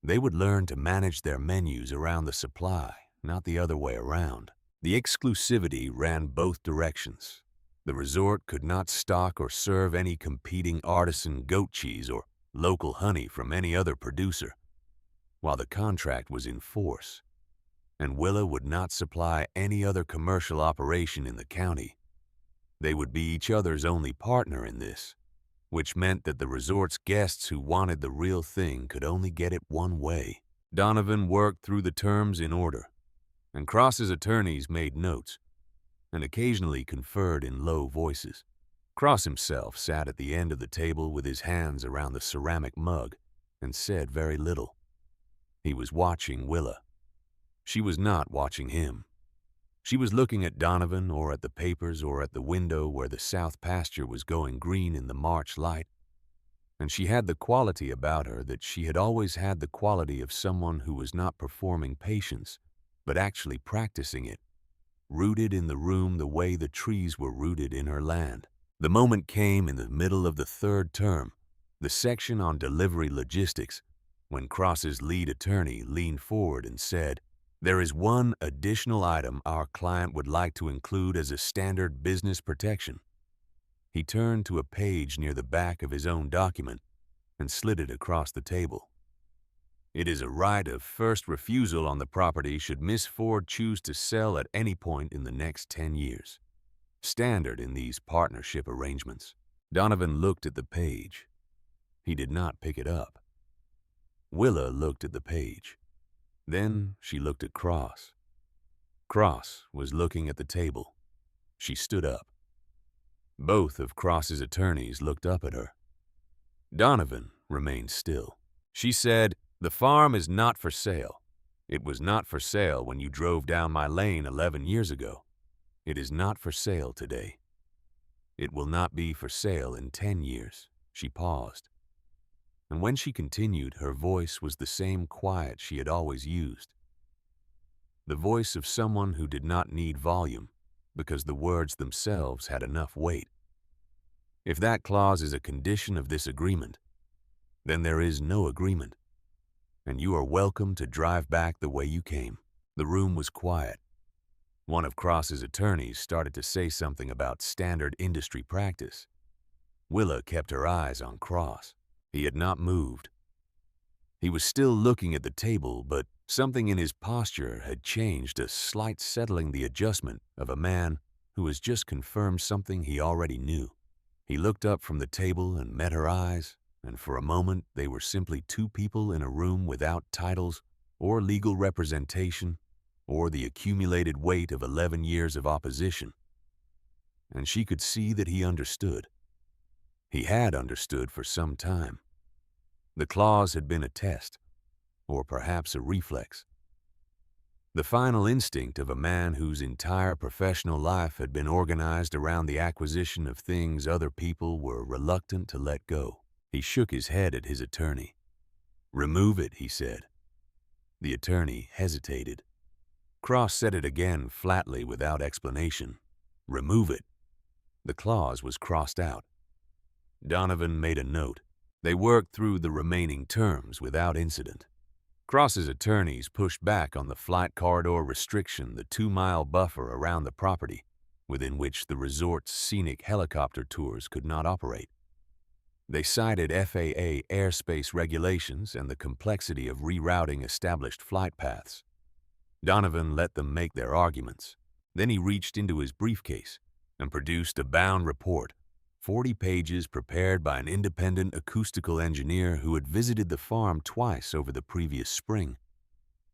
They would learn to manage their menus around the supply, not the other way around. The exclusivity ran both directions. The resort could not stock or serve any competing artisan goat cheese or local honey from any other producer, while the contract was in force. And Willa would not supply any other commercial operation in the county. They would be each other's only partner in this, which meant that the resort's guests who wanted the real thing could only get it one way. Donovan worked through the terms in order, and Cross's attorneys made notes and occasionally conferred in low voices. Cross himself sat at the end of the table with his hands around the ceramic mug and said very little. He was watching Willa. She was not watching him. She was looking at Donovan or at the papers or at the window where the south pasture was going green in the March light. And she had the quality about her that she had always had the quality of someone who was not performing patience, but actually practicing it, rooted in the room the way the trees were rooted in her land. The moment came in the middle of the third term, the section on delivery logistics, when Cross's lead attorney leaned forward and said, "There is one additional item our client would like to include as a standard business protection." He turned to a page near the back of his own document and slid it across the table. "It is a right of first refusal on the property should Miss Ford choose to sell at any point in the next 10 years. Standard in these partnership arrangements." Donovan looked at the page. He did not pick it up. Willa looked at the page. Then she looked at Cross. Cross was looking at the table. She stood up. Both of Cross's attorneys looked up at her. Donovan remained still. She said, "The farm is not for sale. It was not for sale when you drove down my lane 11 years ago. It is not for sale today. It will not be for sale in 10 years. She paused. And when she continued, her voice was the same quiet she had always used. The voice of someone who did not need volume, because the words themselves had enough weight. If that clause is a condition of this agreement, then there is no agreement, and you are welcome to drive back the way you came. The room was quiet. One of Cross's attorneys started to say something about standard industry practice. Willa kept her eyes on Cross. He had not moved. He was still looking at the table, but something in his posture had changed, a slight settling the adjustment of a man who has just confirmed something he already knew. He looked up from the table and met her eyes, and for a moment they were simply two people in a room without titles or legal representation or the accumulated weight of 11 years of opposition. And she could see that he understood. He had understood for some time. The clause had been a test, or perhaps a reflex. The final instinct of a man whose entire professional life had been organized around the acquisition of things other people were reluctant to let go. He shook his head at his attorney. "Remove it," he said. The attorney hesitated. Cross said it again flatly without explanation. "Remove it." The clause was crossed out. Donovan made a note. They worked through the remaining terms without incident. Cross's attorneys pushed back on the flight corridor restriction, the 2-mile buffer around the property, within which the resort's scenic helicopter tours could not operate. They cited FAA airspace regulations and the complexity of rerouting established flight paths. Donovan let them make their arguments. Then he reached into his briefcase and produced a bound report, 40 pages prepared by an independent acoustical engineer who had visited the farm twice over the previous spring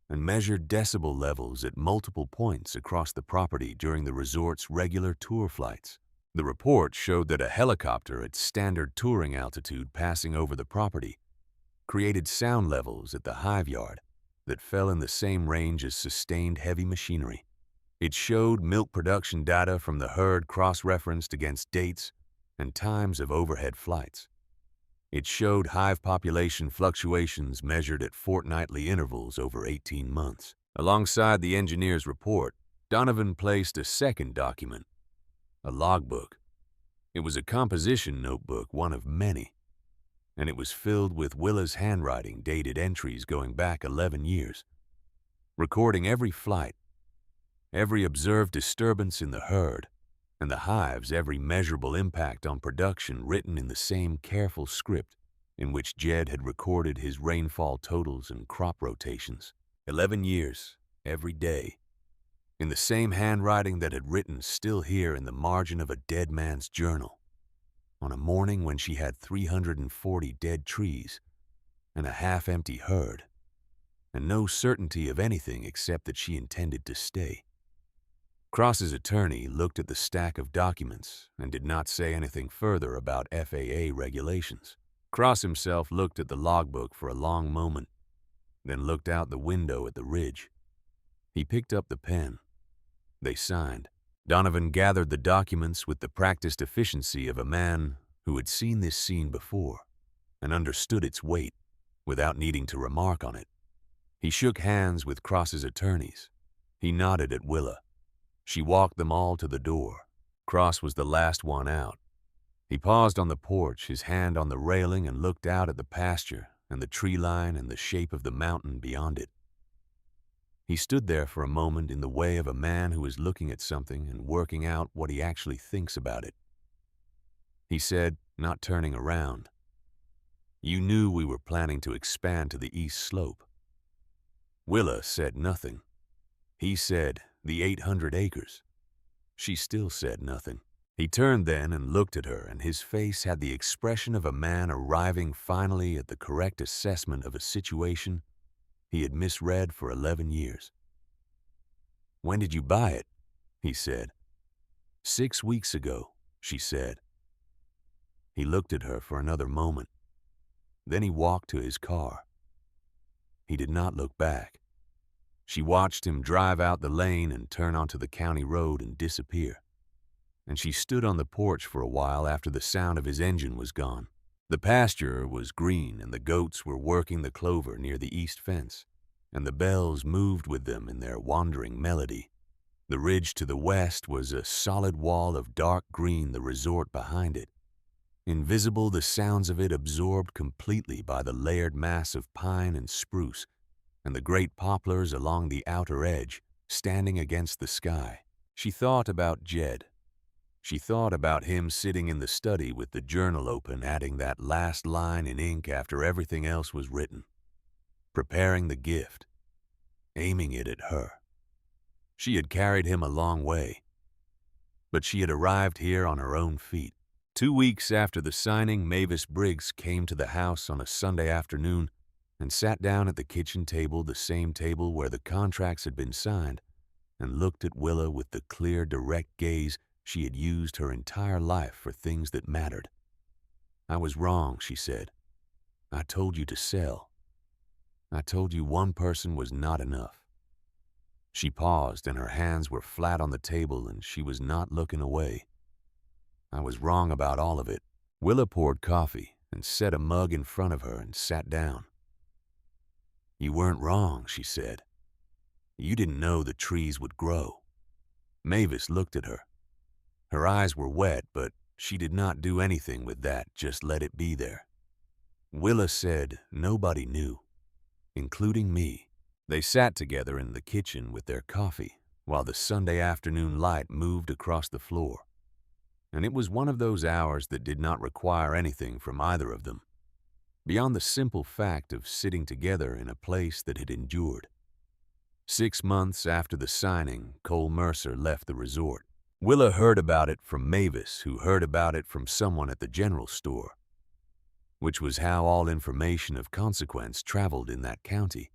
and measured decibel levels at multiple points across the property during the resort's regular tour flights. The report showed that a helicopter at standard touring altitude passing over the property created sound levels at the hive yard that fell in the same range as sustained heavy machinery. It showed milk production data from the herd cross-referenced against dates and times of overhead flights. It showed hive population fluctuations measured at fortnightly intervals over 18 months. Alongside the engineer's report, Donovan placed a second document, a logbook. It was a composition notebook, one of many, and it was filled with Willa's handwriting, dated entries going back 11 years, recording every flight, every observed disturbance in the herd, and the hive's every measurable impact on production, written in the same careful script in which Jed had recorded his rainfall totals and crop rotations. 11 years, every day, in the same handwriting that had written still here in the margin of a dead man's journal, on a morning when she had 340 dead trees and a half-empty herd, and no certainty of anything except that she intended to stay. Cross's attorney looked at the stack of documents and did not say anything further about FAA regulations. Cross himself looked at the logbook for a long moment, then looked out the window at the ridge. He picked up the pen. They signed. Donovan gathered the documents with the practiced efficiency of a man who had seen this scene before and understood its weight without needing to remark on it. He shook hands with Cross's attorneys. He nodded at Willa. She walked them all to the door. Cross was the last one out. He paused on the porch, his hand on the railing, and looked out at the pasture and the tree line and the shape of the mountain beyond it. He stood there for a moment in the way of a man who is looking at something and working out what he actually thinks about it. He said, not turning around, "You knew we were planning to expand to the east slope." Willa said nothing. He said, "The 800 acres." She still said nothing. He turned then and looked at her, and his face had the expression of a man arriving finally at the correct assessment of a situation he had misread for 11 years. "When did you buy it?" he said. "6 weeks ago," she said. He looked at her for another moment. Then he walked to his car. He did not look back. She watched him drive out the lane and turn onto the county road and disappear. And she stood on the porch for a while after the sound of his engine was gone. The pasture was green, and the goats were working the clover near the east fence, and the bells moved with them in their wandering melody. The ridge to the west was a solid wall of dark green, the resort behind it. Invisible, the sounds of it absorbed completely by the layered mass of pine and spruce, and the great poplars along the outer edge, standing against the sky. She thought about Jed. She thought about him sitting in the study with the journal open, adding that last line in ink after everything else was written, preparing the gift, aiming it at her. She had carried him a long way, but she had arrived here on her own feet. 2 weeks after the signing, Mavis Briggs came to the house on a Sunday afternoon and sat down at the kitchen table, the same table where the contracts had been signed, and looked at Willa with the clear, direct gaze she had used her entire life for things that mattered. "I was wrong," she said. "I told you to sell. I told you one person was not enough." She paused, and her hands were flat on the table, and she was not looking away. "I was wrong about all of it." Willa poured coffee and set a mug in front of her and sat down. "You weren't wrong," she said. "You didn't know the trees would grow." Mavis looked at her. Her eyes were wet, but she did not do anything with that, just let it be there. Willa said nobody knew, including me. They sat together in the kitchen with their coffee, while the Sunday afternoon light moved across the floor. And it was one of those hours that did not require anything from either of them, beyond the simple fact of sitting together in a place that had endured. 6 months after the signing, Cole Mercer left the resort. Willa heard about it from Mavis, who heard about it from someone at the general store, which was how all information of consequence traveled in that county.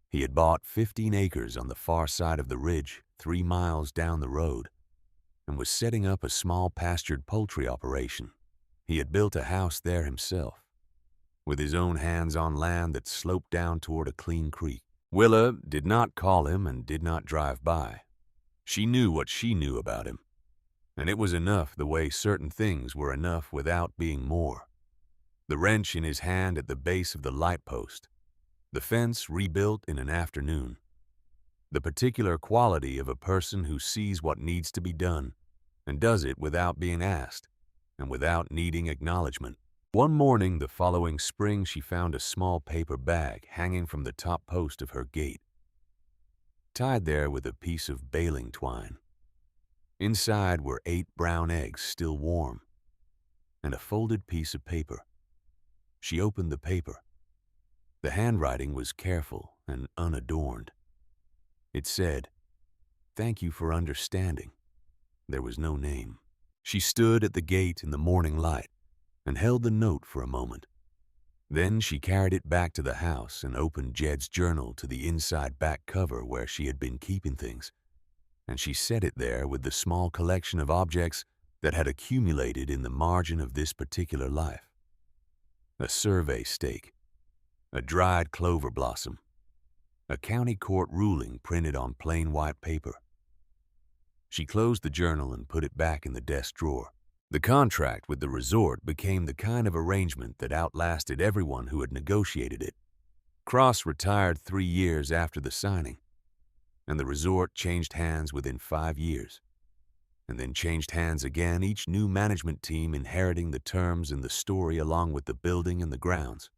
He had bought 15 acres on the far side of the ridge, 3 miles down the road, and was setting up a small pastured poultry operation. He had built a house there himself. with his own hands on land that sloped down toward a clean creek. Willa did not call him and did not drive by. She knew what she knew about him, and it was enough the way certain things were enough without being more. The wrench in his hand at the base of the light post, the fence rebuilt in an afternoon, the particular quality of a person who sees what needs to be done and does it without being asked and without needing acknowledgement. One morning the following spring, she found a small paper bag hanging from the top post of her gate, tied there with a piece of baling twine. Inside were 8 brown eggs still warm, and a folded piece of paper. She opened the paper. The handwriting was careful and unadorned. It said, "Thank you for understanding." There was no name. She stood at the gate in the morning light and held the note for a moment. Then she carried it back to the house and opened Jed's journal to the inside back cover where she had been keeping things, and she set it there with the small collection of objects that had accumulated in the margin of this particular life. A survey stake, a dried clover blossom, a county court ruling printed on plain white paper. She closed the journal and put it back in the desk drawer. The contract with the resort became the kind of arrangement that outlasted everyone who had negotiated it. Cross retired 3 years after the signing, and the resort changed hands within 5 years, and then changed hands again, each new management team inheriting the terms and the story along with the building and the grounds.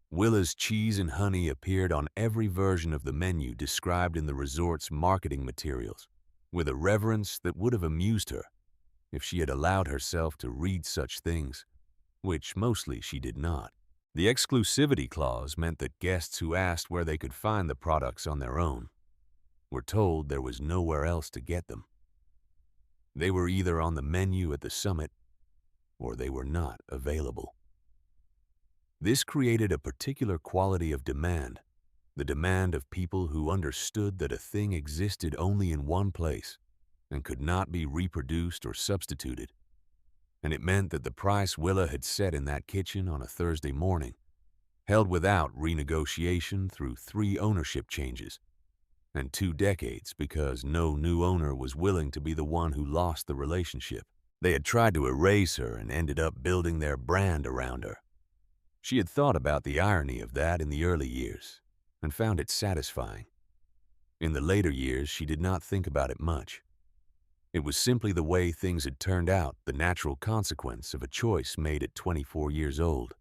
Willa's cheese and honey appeared on every version of the menu described in the resort's marketing materials, with a reverence that would have amused her if she had allowed herself to read such things, which mostly she did not. The exclusivity clause meant that guests who asked where they could find the products on their own were told there was nowhere else to get them. They were either on the menu at the summit or they were not available. This created a particular quality of demand, the demand of people who understood that a thing existed only in one place and could not be reproduced or substituted. And it meant that the price Willa had set in that kitchen on a Thursday morning, held without renegotiation through 3 ownership changes and 2 decades because no new owner was willing to be the one who lost the relationship. They had tried to erase her and ended up building their brand around her. She had thought about the irony of that in the early years and found it satisfying. In the later years, she did not think about it much. It was simply the way things had turned out, the natural consequence of a choice made at 24 years old,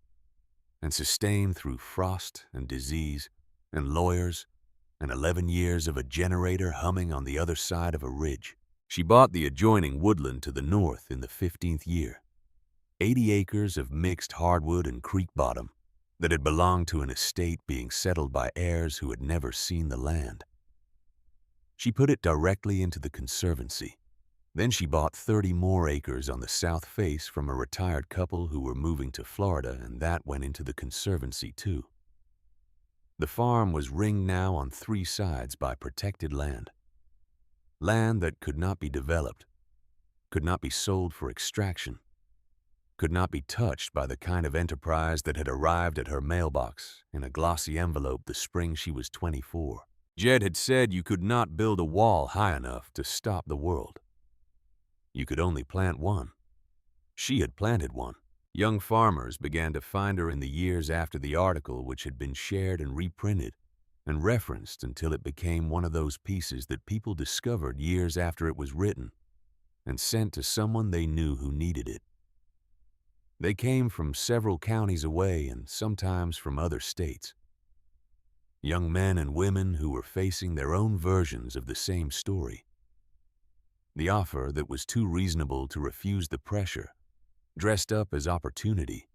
and sustained through frost and disease and lawyers and 11 years of a generator humming on the other side of a ridge. She bought the adjoining woodland to the north in the 15th year, 80 acres of mixed hardwood and creek bottom that had belonged to an estate being settled by heirs who had never seen the land. She put it directly into the conservancy. Then she bought 30 more acres on the south face from a retired couple who were moving to Florida, and that went into the conservancy too. The farm was ringed now on 3 sides by protected land. Land that could not be developed, could not be sold for extraction, could not be touched by the kind of enterprise that had arrived at her mailbox in a glossy envelope the spring she was 24. Jed had said you could not build a wall high enough to stop the world. You could only plant one. She had planted one. Young farmers began to find her in the years after the article, which had been shared and reprinted and referenced until it became one of those pieces that people discovered years after it was written and sent to someone they knew who needed it. They came from several counties away and sometimes from other states. Young men and women who were facing their own versions of the same story. The offer that was too reasonable to refuse the pressure, dressed up as opportunity.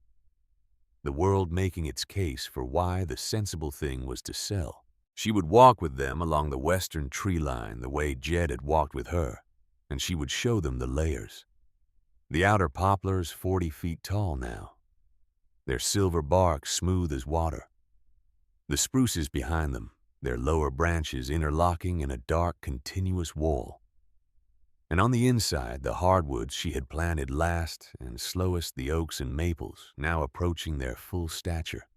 The world making its case for why the sensible thing was to sell. She would walk with them along the western tree line the way Jed had walked with her, and she would show them the layers. The outer poplars 40 feet tall now, their silver bark smooth as water. The spruces behind them, their lower branches interlocking in a dark, continuous wall. And on the inside, the hardwoods she had planted last, and slowest the oaks and maples, now approaching their full stature.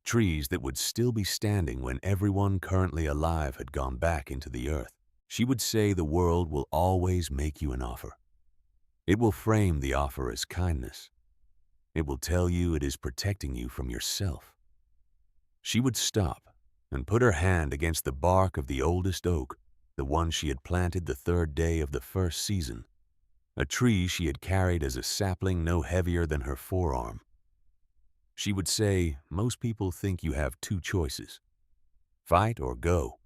Trees that would still be standing when everyone currently alive had gone back into the earth. She would say the world will always make you an offer. It will frame the offer as kindness. It will tell you it is protecting you from yourself. She would stop and put her hand against the bark of the oldest oak, the one she had planted the third day of the first season, a tree she had carried as a sapling no heavier than her forearm. She would say, most people think you have two choices, fight or go.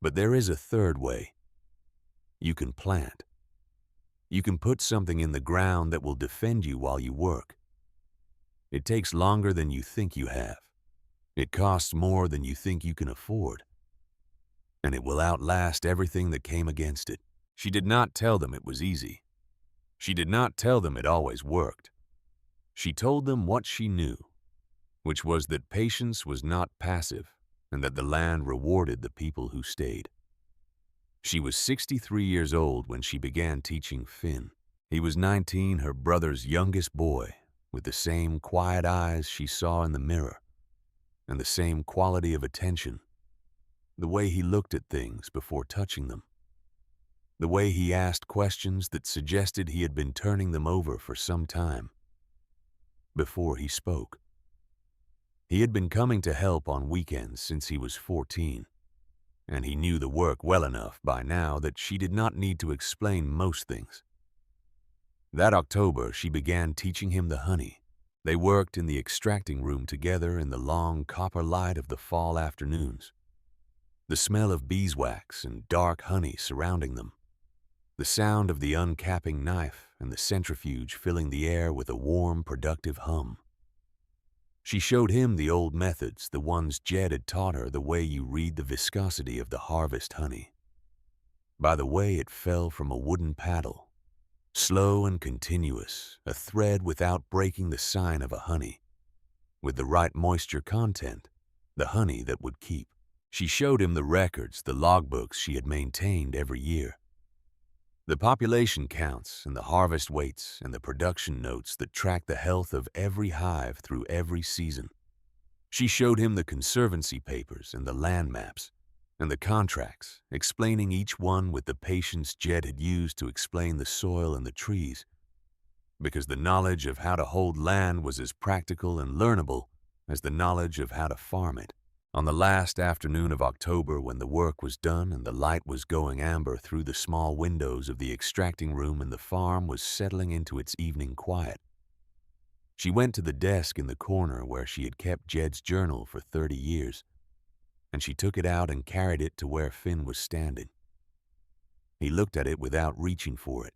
But there is a third way. You can plant. You can put something in the ground that will defend you while you work. It takes longer than you think you have. It costs more than you think you can afford. And it will outlast everything that came against it. She did not tell them it was easy. She did not tell them it always worked. She told them what she knew, which was that patience was not passive and that the land rewarded the people who stayed. She was 63 years old when she began teaching Finn. He was 19, her brother's youngest boy, with the same quiet eyes she saw in the mirror and the same quality of attention, the way he looked at things before touching them, the way he asked questions that suggested he had been turning them over for some time before he spoke. He had been coming to help on weekends since he was 14, and he knew the work well enough by now that she did not need to explain most things. That October, she began teaching him the honey. They worked in the extracting room together in the long copper light of the fall afternoons. The smell of beeswax and dark honey surrounding them. The sound of the uncapping knife and the centrifuge filling the air with a warm, productive hum. She showed him the old methods, the ones Jed had taught her, the way you read the viscosity of the harvest honey. By the way it fell from a wooden paddle, slow and continuous, a thread without breaking the sign of a honey. With the right moisture content, the honey that would keep. She showed him the records, the logbooks she had maintained every year. The population counts and the harvest weights and the production notes that track the health of every hive through every season. She showed him the conservancy papers and the land maps and the contracts, explaining each one with the patience Jed had used to explain the soil and the trees, because the knowledge of how to hold land was as practical and learnable as the knowledge of how to farm it. On the last afternoon of October, when the work was done and the light was going amber through the small windows of the extracting room and the farm was settling into its evening quiet, she went to the desk in the corner where she had kept Jed's journal for 30 years, and she took it out and carried it to where Finn was standing. He looked at it without reaching for it.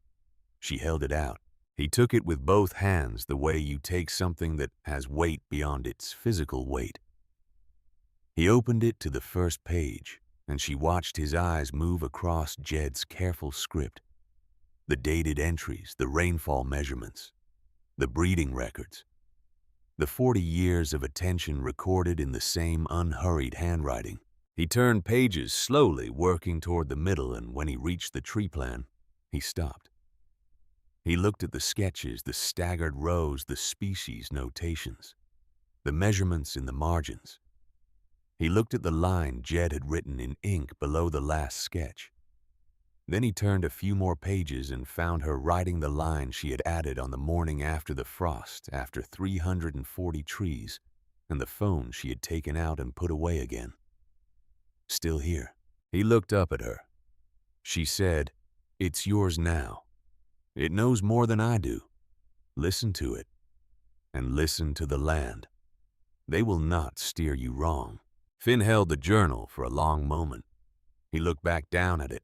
She held it out. He took it with both hands, the way you take something that has weight beyond its physical weight. He opened it to the first page, and she watched his eyes move across Jed's careful script. The dated entries, the rainfall measurements, the breeding records, the 40 years of attention recorded in the same unhurried handwriting. He turned pages slowly, working toward the middle, and when he reached the tree plan, he stopped. He looked at the sketches, the staggered rows, the species notations, the measurements in the margins. He looked at the line Jed had written in ink below the last sketch. Then he turned a few more pages and found her writing the line she had added on the morning after the frost, after 340 trees, and the phone she had taken out and put away again. Still here. He looked up at her. She said, "It's yours now. It knows more than I do. Listen to it, and listen to the land. They will not steer you wrong." Finn held the journal for a long moment. He looked back down at it,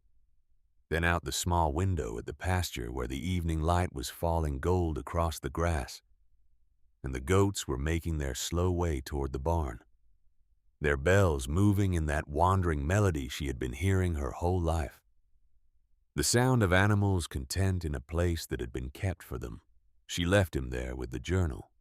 then out the small window at the pasture where the evening light was falling gold across the grass, and the goats were making their slow way toward the barn, their bells moving in that wandering melody she had been hearing her whole life. The sound of animals content in a place that had been kept for them. She left him there with the journal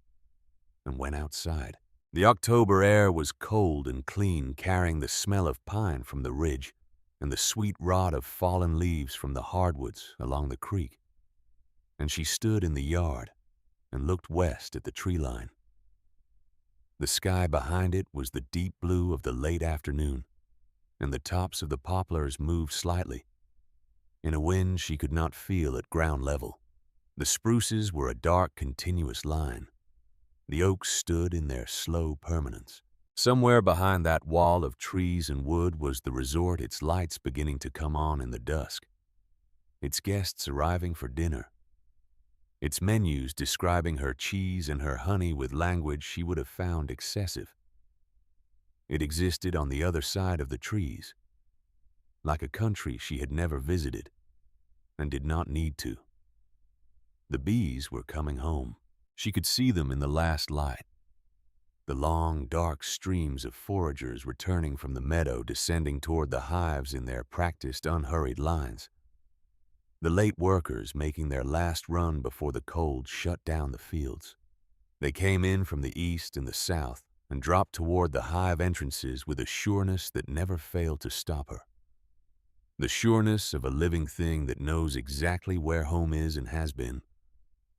and went outside. The October air was cold and clean, carrying the smell of pine from the ridge. and the sweet rot of fallen leaves from the hardwoods along the creek. And she stood in the yard and looked west at the tree line. The sky behind it was the deep blue of the late afternoon, and the tops of the poplars moved slightly, in a wind she could not feel at ground level. The spruces were a dark, continuous line. The oaks stood in their slow permanence. Somewhere behind that wall of trees and wood was the resort, its lights beginning to come on in the dusk, its guests arriving for dinner, its menus describing her cheese and her honey with language she would have found excessive. It existed on the other side of the trees, like a country she had never visited and did not need to. The bees were coming home. She could see them in the last light. The long, dark streams of foragers returning from the meadow, descending toward the hives in their practiced, unhurried lines. The late workers making their last run before the cold shut down the fields. They came in from the east and the south and dropped toward the hive entrances with a sureness that never failed to stop her. The sureness of a living thing that knows exactly where home is and has been,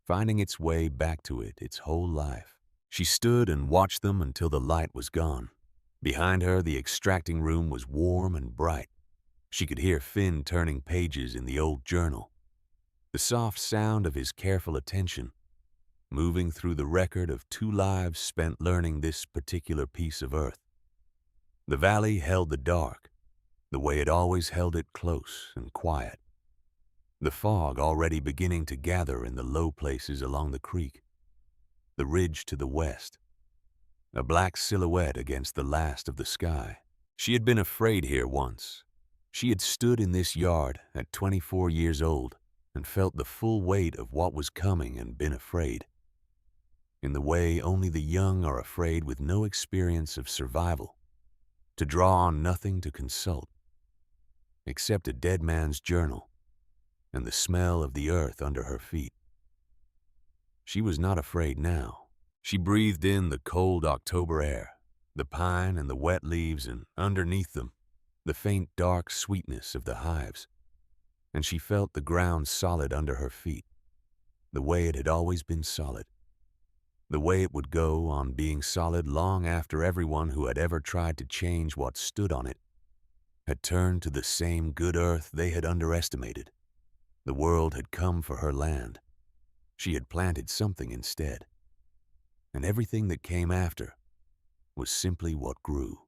finding its way back to it its whole life. She stood and watched them until the light was gone. Behind her, the extracting room was warm and bright. She could hear Finn turning pages in the old journal, the soft sound of his careful attention, moving through the record of 2 lives spent learning this particular piece of earth. The valley held the dark, the way it always held it, close and quiet. The fog already beginning to gather in the low places along the creek. The ridge to the west, a black silhouette against the last of the sky. She had been afraid here once. She had stood in this yard at 24 years old and felt the full weight of what was coming and been afraid. In the way only the young are afraid, with no experience of survival, to draw on nothing to consult, except a dead man's journal and the smell of the earth under her feet. She was not afraid now. She breathed in the cold October air, the pine and the wet leaves, and underneath them, the faint dark sweetness of the hives. And she felt the ground solid under her feet, the way it had always been solid, the way it would go on being solid long after everyone who had ever tried to change what stood on it had turned to the same good earth they had underestimated. The world had come for her land. She had planted something instead, and everything that came after was simply what grew.